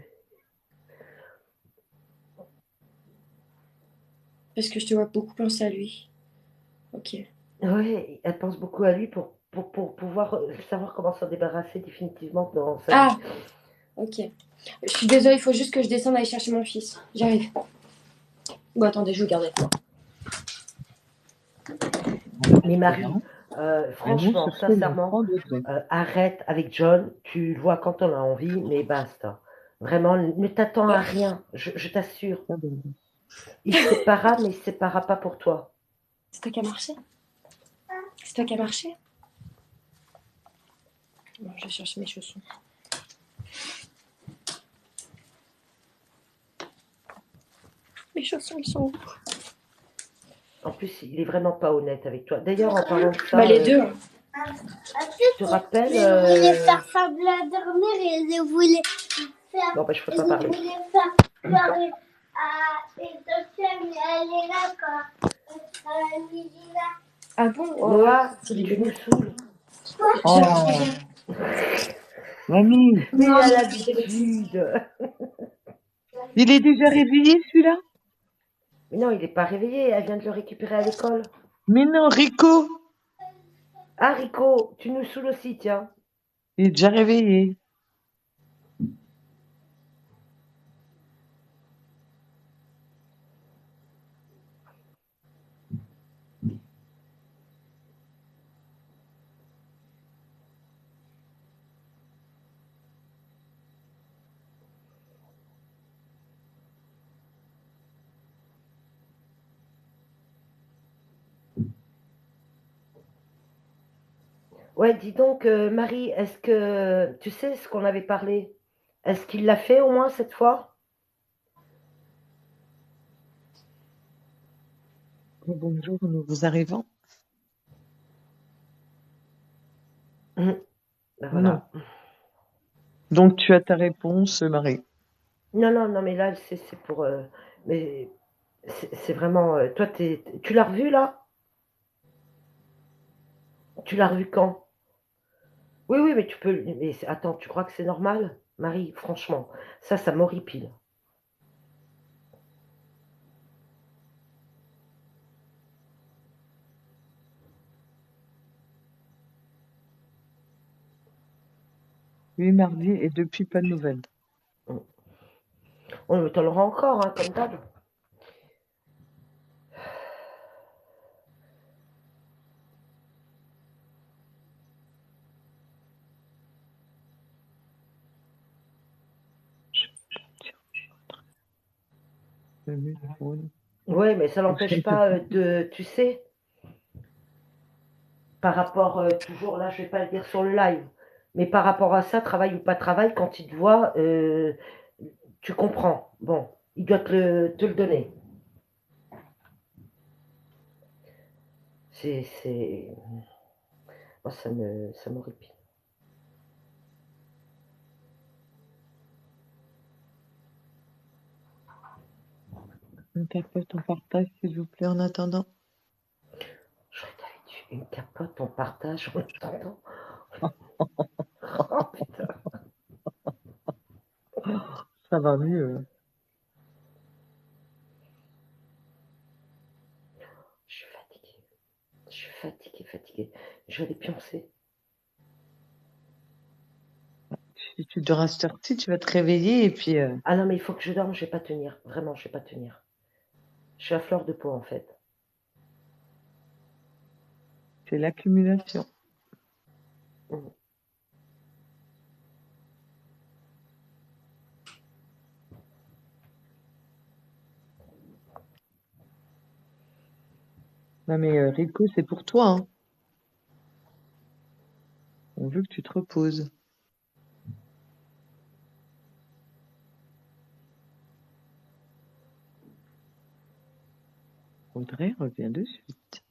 Parce que je te vois beaucoup penser à lui. Ok. Oui, elle pense beaucoup à lui pour pouvoir savoir comment s'en débarrasser définitivement dans sa vie. Ah, ok. Je suis désolée, il faut juste que je descende aller chercher mon fils. J'arrive. Bon, attendez, je vais garder. Mais Marie, Voilà. Et nous, franchement, sur ce, le sincèrement, 3 degrés. arrête avec John, tu le vois quand on a envie, mais basta. Vraiment, ne t'attends à rien, je t'assure. 3 degrés. Il se séparera, mais il se séparera pas pour toi. C'est toi qui as marché? C'est toi qui as marché? Bon, je vais chercher mes chaussons. Mes chaussons, ils sont où? En plus, il est vraiment pas honnête avec toi. D'ailleurs, en parlant de Bah, ça, les deux. tu te rappelles... Je voulais faire semblant de dormir et je voulais faire. Bon, bah, je peux Je pas parler. voulais faire peur à une deuxième, mais elle est là quand elle est là. Ah bon? Oh, Noah, c'est tu rigolo. nous saoules. Oh, mamie, Mais il a l'habitude. il est déjà réveillé celui-là? Mais non, il n'est pas réveillé. Elle vient de le récupérer à l'école. Mais non, Rico, Ah, Rico, tu nous saoules aussi, tiens. il est déjà réveillé. Ouais, dis donc, Marie, est-ce que tu sais ce qu'on avait parlé? Est-ce qu'il l'a fait au moins cette fois? Oh, bonjour, nous arrivons. Ben Non. voilà. Donc tu as ta réponse, Marie. Non, non, non, mais là, c'est pour. Mais c'est vraiment. Toi, tu l'as revu là? Tu l'as revu quand? Oui, oui, mais tu peux. Mais attends, tu crois que c'est normal? Marie, franchement, ça m'horripile. Oui, mardi, et depuis, pas de nouvelles. On me l'aura encore, hein, comme d'hab. Ouais, mais ça n'empêche pas de. Tu sais, par rapport. Toujours là, je vais pas le dire sur le live. Mais par rapport à ça, travail ou pas travail, quand il te voit, tu comprends. Bon, il doit te le donner. C'est. Moi, ça m'horripile. On tapote, on partage, s'il vous plaît, en attendant. J'aurais dit une capote, on partage en attendant. Oh putain. Ça va mieux. Je suis fatiguée. Je suis fatiguée. Je vais aller pioncer. Si tu dors à cette heure-ci, tu vas te réveiller et puis Ah non, mais il faut que je dorme, je vais pas tenir. Vraiment, je vais pas tenir. Je suis à fleur de peau en fait. c'est l'accumulation. Mm. Non mais Rico, c'est pour toi, hein. On veut que tu te reposes. Audrey revient de suite.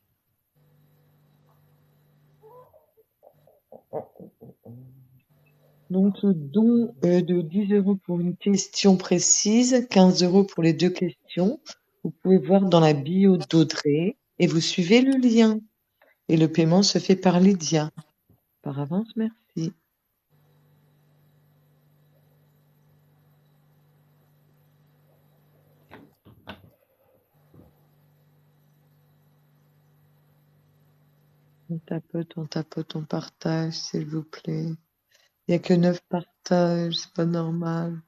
Donc, don de 10 € pour une question précise, 15 € pour les deux questions. Vous pouvez voir dans la bio d'Audrey et vous suivez le lien. Et le paiement se fait par Lydia. Par avance, merci. On tapote, on partage, s'il vous plaît. Il n'y a que 9 partages, c'est pas normal.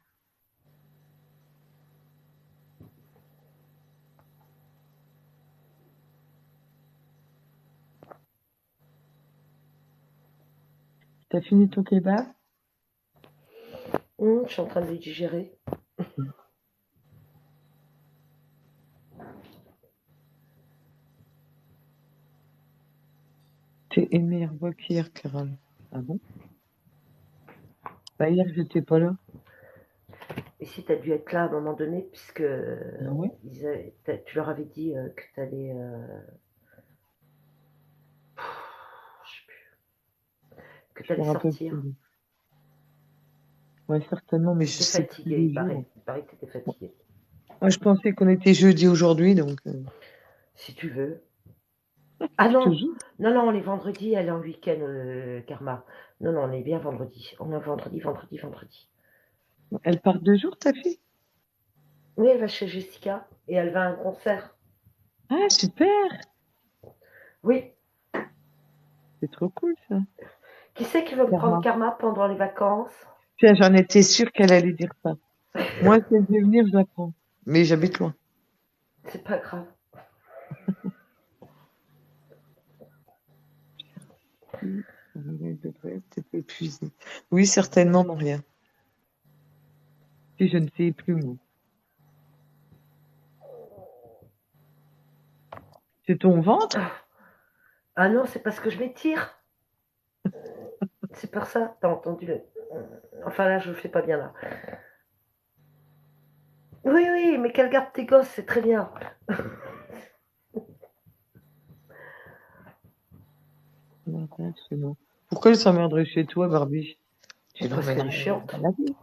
T'as fini ton kebab? Je suis en train de le digérer. T'es énervé qu'hier, Carole. Ah bon? Bah hier, j'étais pas là. Ici, tu as dû être là à un moment donné, puisque Ah ouais, tu leur avais dit que tu allais. Je sais plus, que tu je allais me rappelle sortir. plus. Ouais, certainement, mais je Tu étais sais plus fatigué, les il jours. paraît. Il paraît que tu étais fatigué. Moi, je pensais qu'on était jeudi aujourd'hui, donc Si tu veux. Ah je te non, jure. non, non, on est vendredi, elle est en week-end, Karma. Non, non, on est bien vendredi. On est vendredi, vendredi, vendredi. Elle part 2 jours, ta fille? Oui, elle va chez Jessica et elle va à un concert. Ah, super! Oui, C'est trop cool, ça. qui c'est qui veut me prendre Karma. Karma pendant les vacances? Tiens, j'en étais sûre qu'elle allait dire ça. Moi, si elle veut venir, je la prends. Mais j'habite loin. C'est pas grave. Oui, elle devrait être épuisée. Oui, certainement, Maria. Si je ne sais plus, moi. C'est ton ventre? Ah non, c'est parce que je m'étire. C'est pour ça, t'as entendu le... Enfin là, je le fais pas bien là. Oui, oui, mais qu'elle garde tes gosses, c'est très bien. Non, c'est bon. Pourquoi elle s'emmerderait chez toi, Barbie? Tu Parce qu'elle est l'emmènerais chiante. à la vie.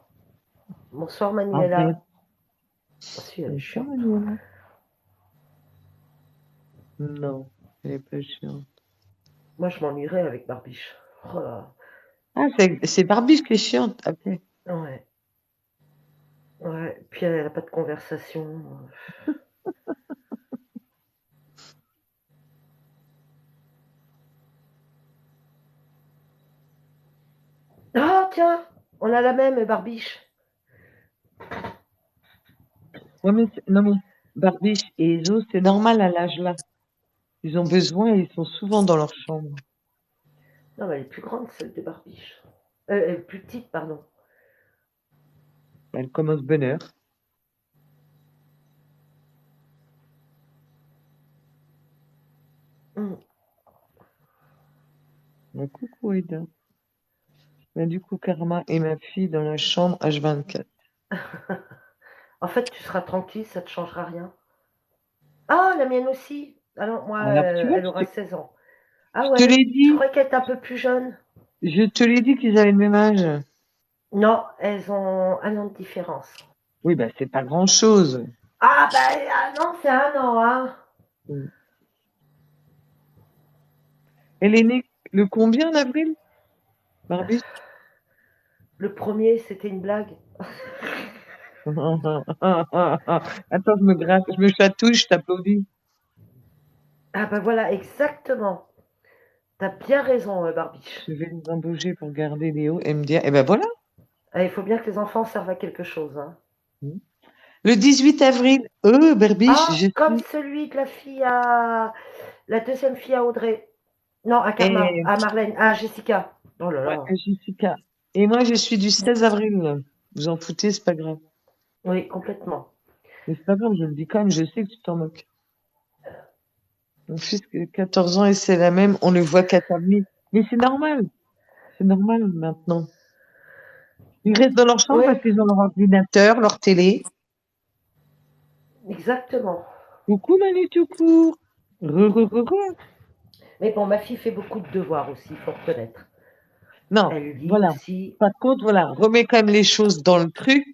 Bonsoir Arrête. Manuela. Oh, si, elle est Bonsoir, chiante. Manuela. Non, elle est pas chiante. Moi, je m'ennuierais avec Barbiche. Oh là. Ah, c'est Barbie qui est chiante. Après. Ouais, ouais. Puis elle n'a pas de conversation. Ah, tiens, on a la même Barbiche. Ouais, mais non, mais Barbie et Ezo, c'est normal à l'âge là. Ils ont besoin et ils sont souvent dans leur chambre. Non, mais elle est plus grande, celle de Barbiche. Elle est plus petite, pardon. Elle commence bonne heure. Hum. Coucou, Aida. Ben, du coup, Karma et ma fille dans la chambre H24. En fait, tu seras tranquille, ça ne te changera rien. Ah, la mienne aussi. Alors, moi, Alors, tu vois, elle aura 16 ans. Ah je te ouais, l'ai je dit. croyais qu'elle était un peu plus jeune. Je te l'ai dit qu'ils avaient le même âge. Non, elles ont un an de différence. Oui, ben, c'est pas grand-chose. Ah, ben, ah non, c'est un an, hein. Mm. Elle est née le combien en avril, Barbie? Le premier, c'était une blague. Attends, je me gratte, je me chatouille, je t'applaudis. Ah ben voilà, exactement. T'as bien raison, Barbiche. Je vais les embaucher pour garder Léo et me dire, eh ben voilà. Ah, il faut bien que les enfants servent à quelque chose, hein. Mm. Le 18 avril, Berbiche, Ah, je comme suis. celui de la fille à... La deuxième fille à Audrey. Non, à Karma, Et à Marlène, à Jessica. Oh là ouais, là. Jessica. Et moi, je suis du 16 avril. Vous en foutez, c'est pas grave. Oui, complètement. Mais c'est pas grave, je le dis quand même, je sais que tu t'en moques. Mon fils a 14 ans et c'est la même, on le voit qu'à table. Mais c'est normal maintenant. Ils restent dans leur chambre Oui, parce qu'ils ont leur ordinateur, leur télé. exactement. Coucou Manu tout court. Re. Mais bon, ma fille fait beaucoup de devoirs aussi, il faut reconnaître. Non, Elle lit voilà. aussi. Par contre, voilà, remets quand même les choses dans le truc.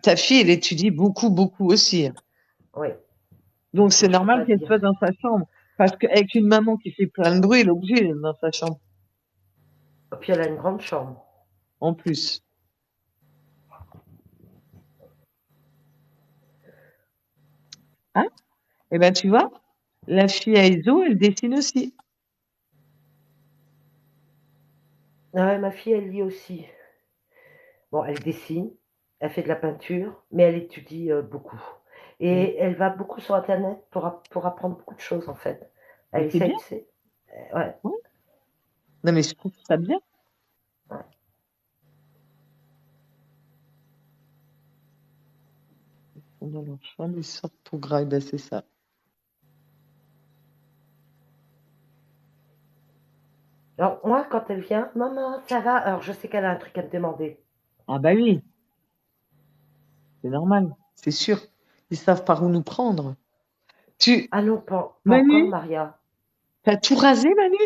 Ta fille, elle étudie beaucoup, beaucoup aussi. Oui, Donc c'est moi je peux normal pas qu'elle dire. soit dans sa chambre. Parce qu'avec une maman qui fait plein de bruit, elle est obligée d'être dans sa chambre. Et puis elle a une grande chambre. En plus. Hein? Eh ben, tu vois, la fille à Iso, elle dessine aussi. Ah ouais, ma fille, elle lit aussi. Bon, elle dessine, elle fait de la peinture, mais elle étudie beaucoup. Mm. Et elle va beaucoup sur Internet pour apprendre beaucoup de choses, en fait. Elle Mais c'est essaye, bien. tu sais. Ouais. Ouais. Non, mais je trouve ça bien. Ils sont dans leur chambre, ils sortent pour grailler. Ben, c'est ça. Alors, moi, quand elle vient, maman, ça va? Alors, je sais qu'elle a un truc à me demander. Ah, bah oui. C'est normal, c'est sûr. Ils savent par où nous prendre. Tu, Ah non, pas encore, Manu, Maria. t'as tout rasé, Manu?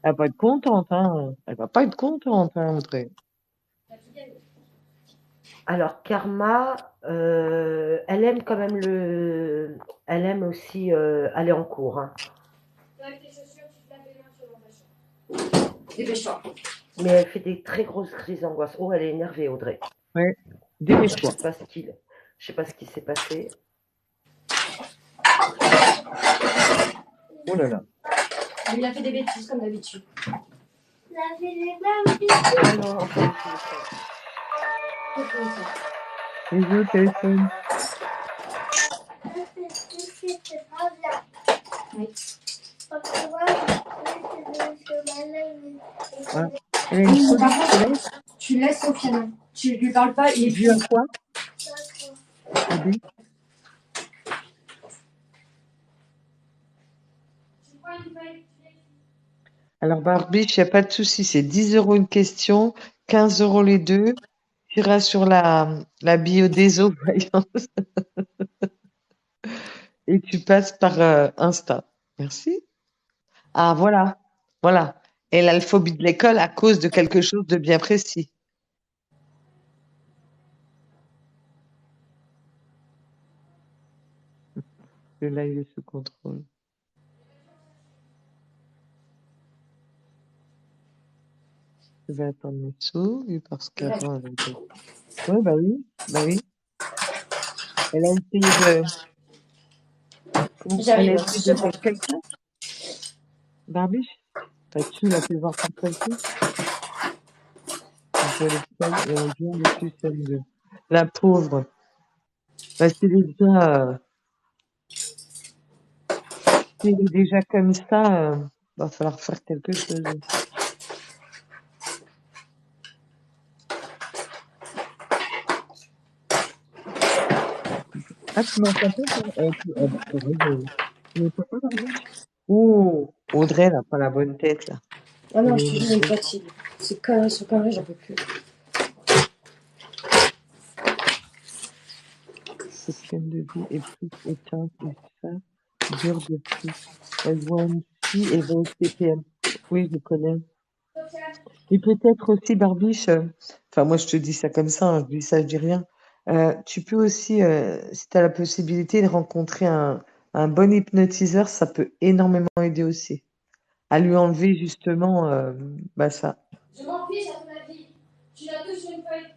Elle va pas être contente, hein. Elle va pas être contente, hein, Audrey. Alors, Karma, elle aime quand même elle aime aussi aller en cours, hein. Avec tes chaussures, tu te laves les mains sur l'embâcheur. Dépêche-toi. Mais elle fait des très grosses crises d'angoisse. Oh, elle est énervée, Audrey. Ouais, Je dépêche-toi. sais pas ce qui s'est passé. Oh là là. Il a fait des bêtises comme d'habitude. Laver les mains, bisous. Ah non, on fait Les autres téléphones. C'est pas bien. Oui. Parce que moi, je me Ah. Elle a une phobie Par de contre, collège. tu laisses Sofiane. Tu lui parles pas, il est Dû à plus. quoi, Barbie? Alors, Barbie, il n'y a pas de souci. C'est 10 € une question, 15 € les deux. Tu iras sur la biodésovoyance et tu passes par Insta. Merci. Ah, voilà. Voilà. Elle a le phobie de l'école à cause de quelque chose de bien précis. Le live est sous contrôle. Je vais attendre mes sous, oui, parce qu'avant, elle était... Oui, bah oui, bah oui. Elle a essayé de... Elle a J'arrive, essayé je de te prends. mettre quelqu'un, Barbie? Bah, tu l'as fait voir pour quelqu'un. Je le fais et on vient de plus celle de... La pauvre. Bah, s'il est déjà comme ça, va falloir faire quelque chose. Ah, tu m'entends pas, toi? Bah, heureusement. Tu m'entends pas, Barbie? Oh, Audrey, elle n'a pas la bonne tête, là. Ah non, Elle est je te dis, il me énervée. fatigue. C'est carré sur carré, j'en peux plus. Cette chaîne de vie est plus éteinte et ça dure depuis. Elle voit une fille et va au CPM. Oui, je connais. Et peut-être aussi, Barbiche, enfin moi je te dis ça comme ça, hein, je dis ça, je dis rien. Tu peux aussi, si tu as la possibilité de rencontrer un bon hypnotiseur, ça peut énormément aider aussi. À lui enlever justement bah ça. Je m'en fiche à ton avis. Tu l'as tout sur une feuille.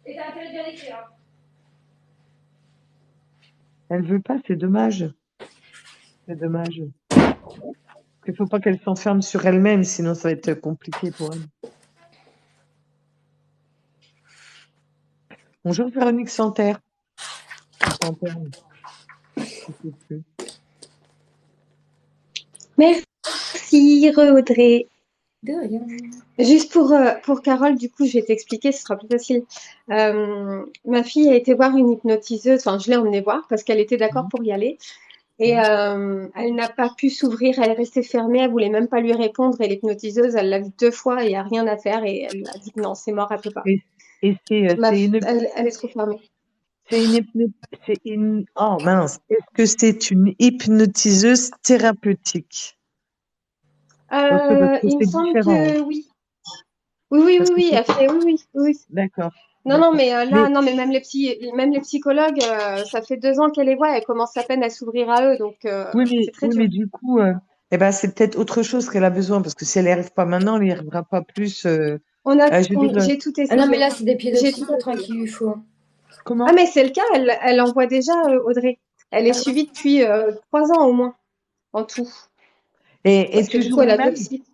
Et t'as intérêt de bien écrire. Hein. Elle veut pas, c'est dommage. C'est dommage. Il faut pas qu'elle s'enferme sur elle-même, sinon ça va être compliqué pour elle. Bonjour Véronique Santerre. Santerre, je sais plus. Merci, Audrey. De rien. Juste pour Carole, du coup, je vais t'expliquer, ce sera plus facile. Ma fille a été voir une hypnotiseuse, enfin, je l'ai emmenée voir parce qu'elle était d'accord pour y aller. Et elle n'a pas pu s'ouvrir, elle est restée fermée, elle voulait même pas lui répondre. Et l'hypnotiseuse, elle l'a vue 2 fois et il n'y a rien à faire. Et elle a dit que non, c'est mort, elle peut pas. Et Elle est trop fermée. oh mince, est-ce que c'est une hypnotiseuse thérapeutique? Parce que Il me c'est semble différent, hein. que oui. Oui, Parce que elle fait, oui. d'accord, Non, non, d'accord. mais là, non, mais même les psychologues, ça fait 2 ans qu'elle les voit, elle commence à peine à s'ouvrir à eux, donc c'est très Oui, dur. mais du coup, eh ben, c'est peut-être autre chose qu'elle a besoin, parce que si elle n'y arrive pas maintenant, elle n'y arrivera pas plus. Je veux dire, J'ai tout Ah non, mais essayé. là, c'est des pieds de J'ai tout psychiatre hein, essayé. qu'il lui faut. Ah, comment? mais c'est le cas, elle en voit déjà, Audrey. Elle est suivie depuis 3 ans au moins, en tout. Et Parce que du toujours coup, elle la a deux même? psys.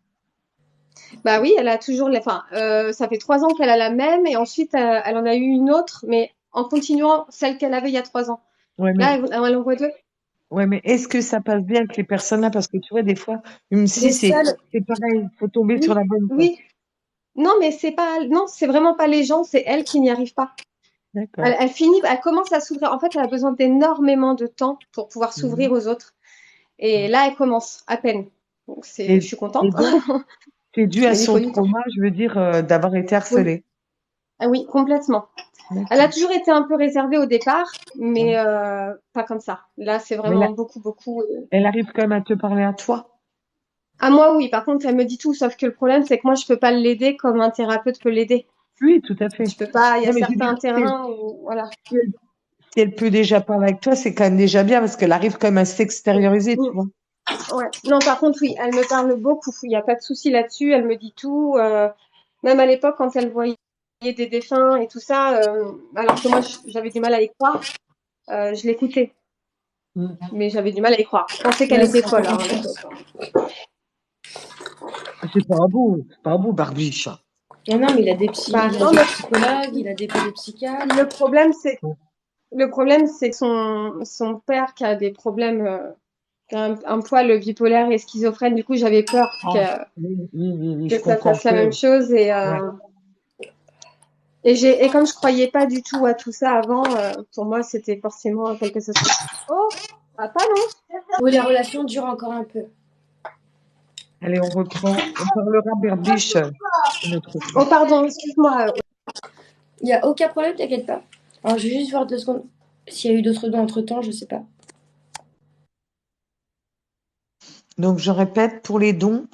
Bah oui, elle a toujours enfin, ça fait 3 ans qu'elle a la même, et ensuite, elle en a eu une autre, mais en continuant celle qu'elle avait il y a 3 ans. Ouais, Là, mais, elle en voit 2. ouais, mais est-ce que ça passe bien avec les personnes là? Parce que tu vois, des fois, une Les psy, seuls. c'est pareil, faut tomber sur Oui, la bonne, quoi. oui. Non, mais non, c'est vraiment pas les gens, c'est elle qui n'y arrive pas. D'accord. Elle commence à s'ouvrir. En fait, elle a besoin d'énormément de temps pour pouvoir s'ouvrir Mhm. aux autres. Et là, elle commence à peine. Donc, je Et, suis et contente. donc, c'est dû à Mais il faut son du temps. trauma, je veux dire, d'avoir été Oui. harcelée. Ah oui, complètement. Elle a toujours été un peu réservée au départ, mais pas comme ça. Là, c'est Mais vraiment là, beaucoup. elle arrive quand même à te parler à toi. À moi, oui. Par contre, elle me dit tout, sauf que le problème, c'est que moi, je peux pas l'aider comme un thérapeute peut l'aider. Oui, tout à fait. Je peux pas. Il y a Non, mais je veux dire, certains terrains où, voilà. si elle peut déjà parler avec toi, c'est quand même déjà bien parce qu'elle arrive quand même à s'extérioriser, tu Mm. vois. Ouais. Non, par contre, oui, elle me parle beaucoup. Il n'y a pas de souci là-dessus. Elle me dit tout. Même à l'époque, quand elle voyait des défunts et tout ça, alors que moi, j'avais du mal à y croire, je l'écoutais. Mm. Mais j'avais du mal à y croire. Je pensais qu'elle Ouais, était ça folle, peut hein, à comprendre. l'époque. C'est pas beau, Barbiche. Non, non, mais il a des Bah, il a non, des mais psychologues, il a des pédopsychiatres. le problème, c'est que son père qui a des problèmes, qui a un poil bipolaire et schizophrène, du coup, j'avais peur Ah, oui, que je ça comprends fasse la même que. chose Ouais. et comme je croyais pas du tout à tout ça avant, pour moi, c'était forcément quelque chose. Oh, ah, pas non. Oui, la relation dure encore un peu. Allez, on reprend. On parlera Barbiche une autre fois. Oh, pardon, excuse-moi. Il n'y a aucun problème, t'inquiète pas. Alors, je vais juste voir 2 secondes s'il y a eu d'autres dons entre-temps, je sais pas. Donc, je répète, pour les dons,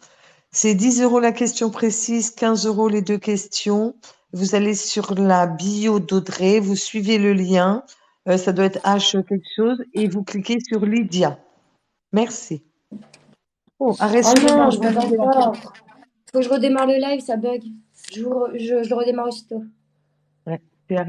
c'est 10 € la question précise, 15 € les 2 questions. Vous allez sur la bio d'Audrey, vous suivez le lien, ça doit être H quelque chose, et vous cliquez sur Lydia. Merci. Oh, arrête Oh sur non, image, je vois vous pas avez la encore. Faut que je redémarre le live, ça bug. Je le redémarre aussitôt.